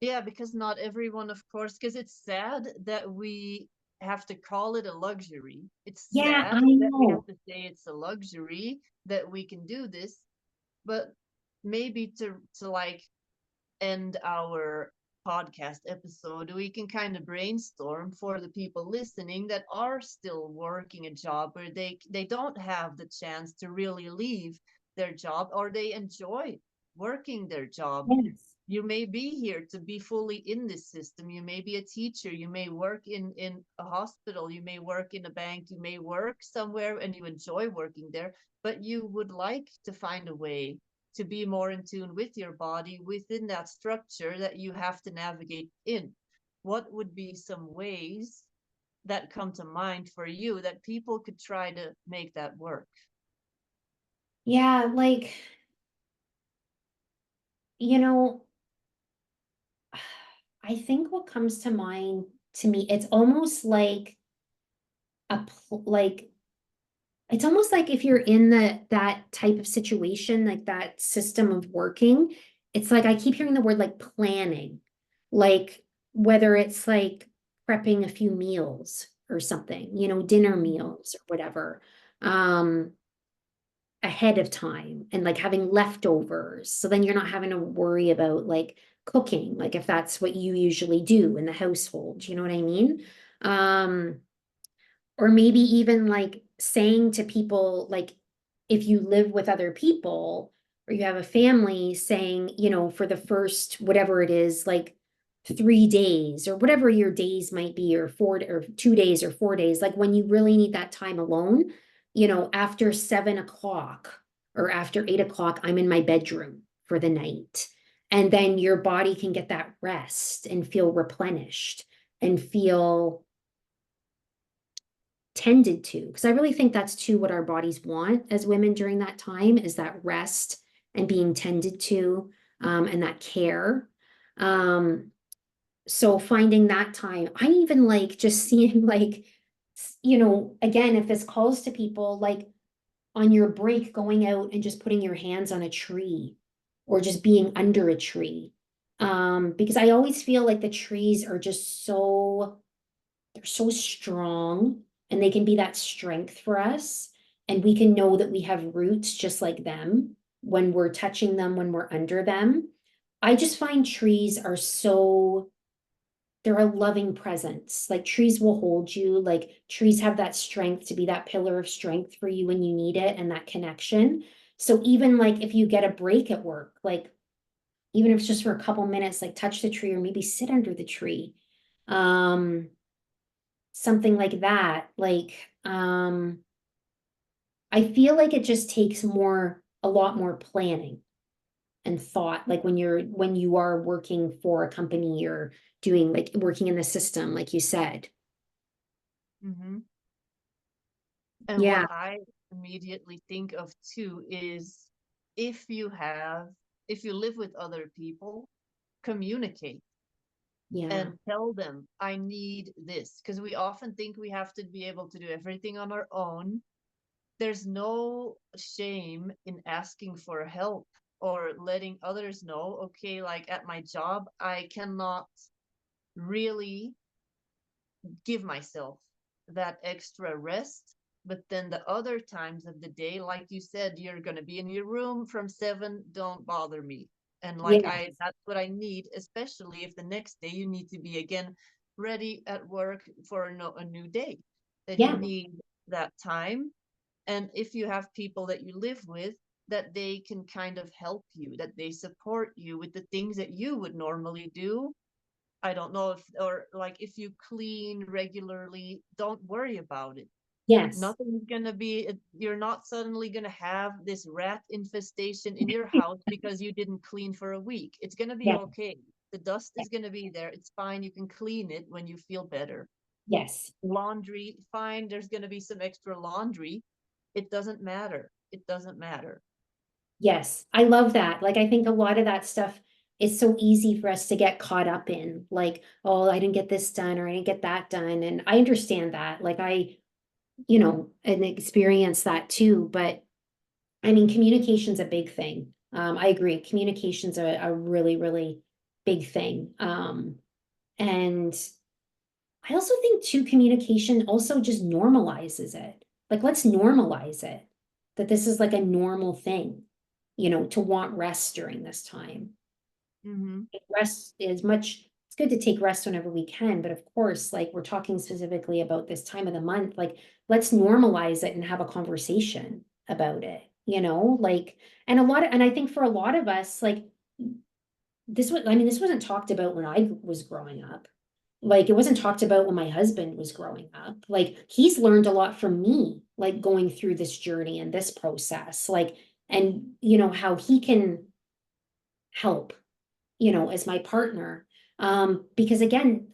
Yeah, because not everyone, of course, because it's sad that we have to call it a luxury. It's Yeah, I sad that we have know. to say it's a luxury that we can do this, but maybe to like end our podcast episode, we can kind of brainstorm for the people listening that are still working a job where they don't have the chance to really leave their job or they enjoy working their job. Yes. You may be here to be fully in this system. You may be a teacher, you may work in a hospital, you may work in a bank, you may work somewhere and you enjoy working there, but you would like to find a way to be more in tune with your body within that structure that you have to navigate in. What would be some ways that come to mind for you that people could try to make that work? Yeah, like, you know, I think what comes to mind to me, it's almost like like it's almost like if you're in that type of situation, like that system of working, it's like I keep hearing the word like planning, like whether it's like prepping a few meals or something, dinner meals or whatever, um, ahead of time and like having leftovers. So then you're not having to worry about like cooking, like if that's what you usually do in the household, you know what I mean? Um, or maybe even like saying to people, like if you live with other people or you have a family, saying, for the first whatever it is, like 3 days or whatever your days might be, or 2 days or 4 days, like when you really need that time alone, after 7 o'clock or after 8 o'clock, I'm in my bedroom for the night. And then your body can get that rest and feel replenished and feel tended to, because I really think that's too what our bodies want as women during that time, is that rest and being tended to, and that care. So finding that time, I even like just seeing like, again, if this calls to people, like on your break, going out and just putting your hands on a tree or just being under a tree. Because I always feel like the trees are just they're so strong and they can be that strength for us. And we can know that we have roots just like them when we're touching them, when we're under them. I just find trees are they're a loving presence. Like trees will hold you, like trees have that strength to be that pillar of strength for you when you need it and that connection. So even like if you get a break at work, like even if it's just for a couple minutes, like touch the tree or maybe sit under the tree. Um, Something like that. Like, I feel like it just takes a lot more planning and thought, like when you are working for a company or doing like working in the system, like you said. Mm-hmm. And Yeah. what I immediately think of too is, if you have, if you live with other people, communicate Yeah. and tell them, I need this. Because we often think we have to be able to do everything on our own. There's no shame in asking for help or letting others know, okay, like at my job, I cannot really give myself that extra rest. But then the other times of the day, like you said, you're going to be in your room from 7, don't bother me. And like, Yeah. that's what I need, especially if the next day you need to be again ready at work for a new day, that you Yeah. need that time. And if you have people that you live with, that they can kind of help you, that they support you with the things that you would normally do. I don't know if, or like if you clean regularly, don't worry about it. Yes. Nothing's gonna be, you're not suddenly gonna have this rat infestation in your house because you didn't clean for a week. It's gonna be Yeah. okay. The dust is gonna be there. It's fine. You can clean it when you feel better. Yes. Laundry, fine. There's gonna be some extra laundry. It doesn't matter. It doesn't matter. Yes. I love that. Like, I think a lot of that stuff is so easy for us to get caught up in. Like, oh, I didn't get this done or I didn't get that done. And I understand that. Like, and experience that too. But I mean, communication's a big thing. I agree. Communication's a really, really big thing. And I also think too, communication also just normalizes it. Like, let's normalize it, that this is like a normal thing, to want rest during this time. Mm-hmm. Rest is much, it's good to take rest whenever we can, but of course, like we're talking specifically about this time of the month, like let's normalize it and have a conversation about it, like, and I think for a lot of us, like this wasn't talked about when I was growing up. Like, it wasn't talked about when my husband was growing up. Like, he's learned a lot from me, like going through this journey and this process, like, and how he can help, as my partner. Because again,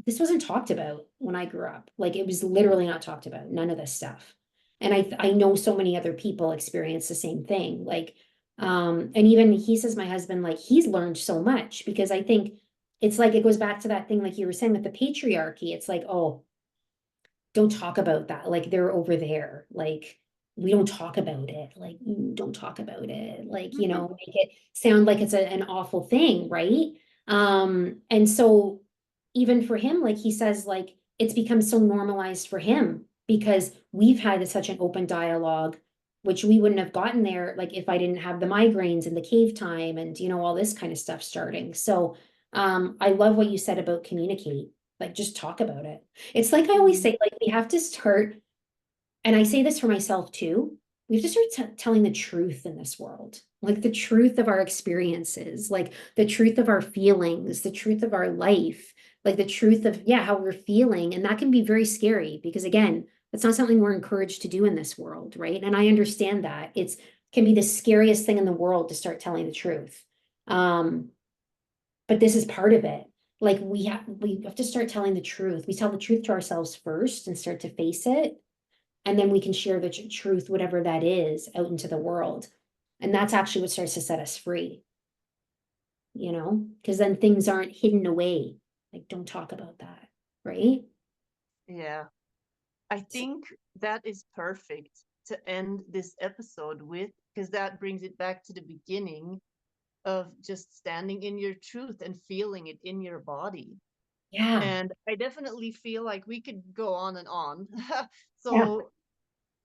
this wasn't talked about when I grew up. Like, it was literally not talked about, none of this stuff. And I know so many other people experience the same thing. Like, and even he says, my husband, like, he's learned so much, because I think it's like, it goes back to that thing, like you were saying with the patriarchy. It's like, oh, don't talk about that. Like, they're over there. Like, we don't talk about it. Like, don't talk about it. Like, make it sound like it's an awful thing, right? And so even for him, like he says, like, it's become so normalized for him because we've had such an open dialogue, which we wouldn't have gotten there, like, if I didn't have the migraines and the cave time and all this kind of stuff starting. So I love what you said about communicate, like, just talk about it. It's like I always Mm-hmm. say, like, we have to start, and I say this for myself too, we have to start telling the truth in this world, like the truth of our experiences, like the truth of our feelings, the truth of our life, like the truth of, yeah, how we're feeling. And that can be very scary because, again, that's not something we're encouraged to do in this world, right? And I understand that it's can be the scariest thing in the world to start telling the truth. But this is part of it. Like, we have to start telling the truth. We tell the truth to ourselves first and start to face it, and then we can share the truth, whatever that is, out into the world. And that's actually what starts to set us free, because then things aren't hidden away. Like, don't talk about that, right? Yeah. I think that is perfect to end this episode with, because that brings it back to the beginning of just standing in your truth and feeling it in your body. Yeah. And I definitely feel like we could go on and on. Yeah. So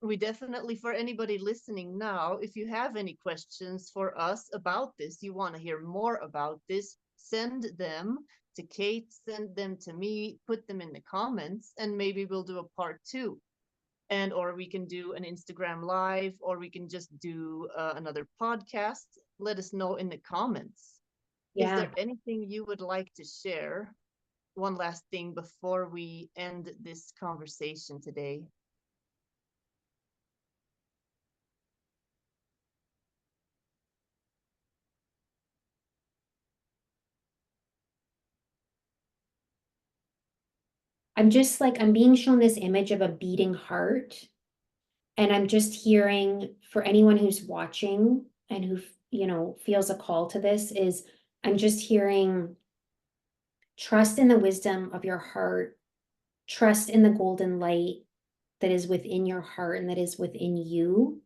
we definitely, for anybody listening now, if you have any questions for us about this, you want to hear more about this, send them to Kate, send them to me, put them in the comments, and maybe we'll do a part 2. And or we can do an Instagram live, or we can just do another podcast. Let us know in the comments. Is Yeah. there anything you would like to share? One last thing before we end this conversation today. I'm just like, I'm being shown this image of a beating heart. And I'm just hearing, for anyone who's watching and who, you know, feels a call to this, is I'm just hearing trust in the wisdom of your heart, trust in the golden light that is within your heart and that is within you,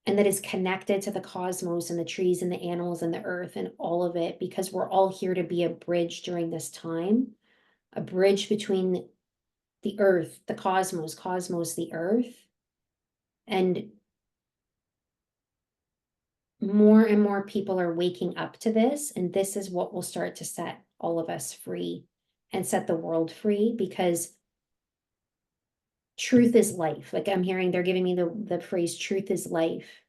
and that is connected to the cosmos and the trees and the animals and the earth and all of it, because we're all here to be a bridge during this time, a bridge between the earth, the cosmos, the earth. And more and more people are waking up to this, and this is what will start to set all of us free and set the world free, because truth is life. Like I'm hearing, they're giving me the phrase, truth is life.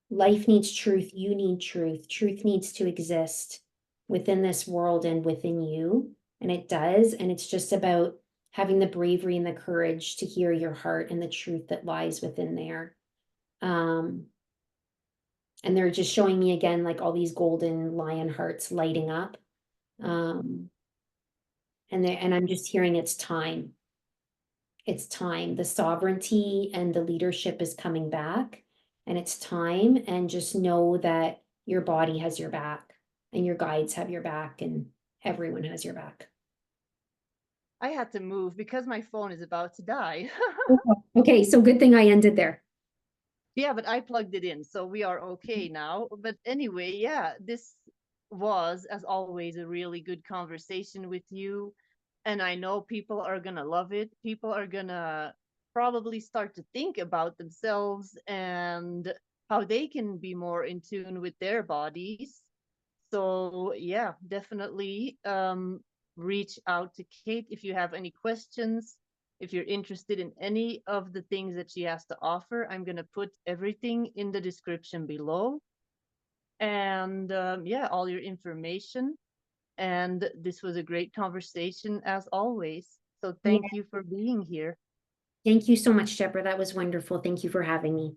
Life needs truth. You need truth. Truth needs to exist within this world and within you. And it does. And it's just about having the bravery and the courage to hear your heart and the truth that lies within there. And they're just showing me again, like all these golden lion hearts lighting up. And I'm just hearing it's time. It's time. The sovereignty and the leadership is coming back, and it's time. And just know that your body has your back, and your guides have your back, and everyone has your back. I had to move because my phone is about to die. Okay, so good thing I ended there. Yeah, but I plugged it in, so we are okay now. But anyway, yeah, this was, as always, a really good conversation with you. And I know people are gonna love it. People are gonna probably start to think about themselves and how they can be more in tune with their bodies. So yeah, definitely reach out to Kate if you have any questions. If you're interested in any of the things that she has to offer, I'm going to put everything in the description below. And yeah, all your information. And this was a great conversation as always. So Yeah. thank you for being here. Thank you so much, Deborah. That was wonderful. Thank you for having me.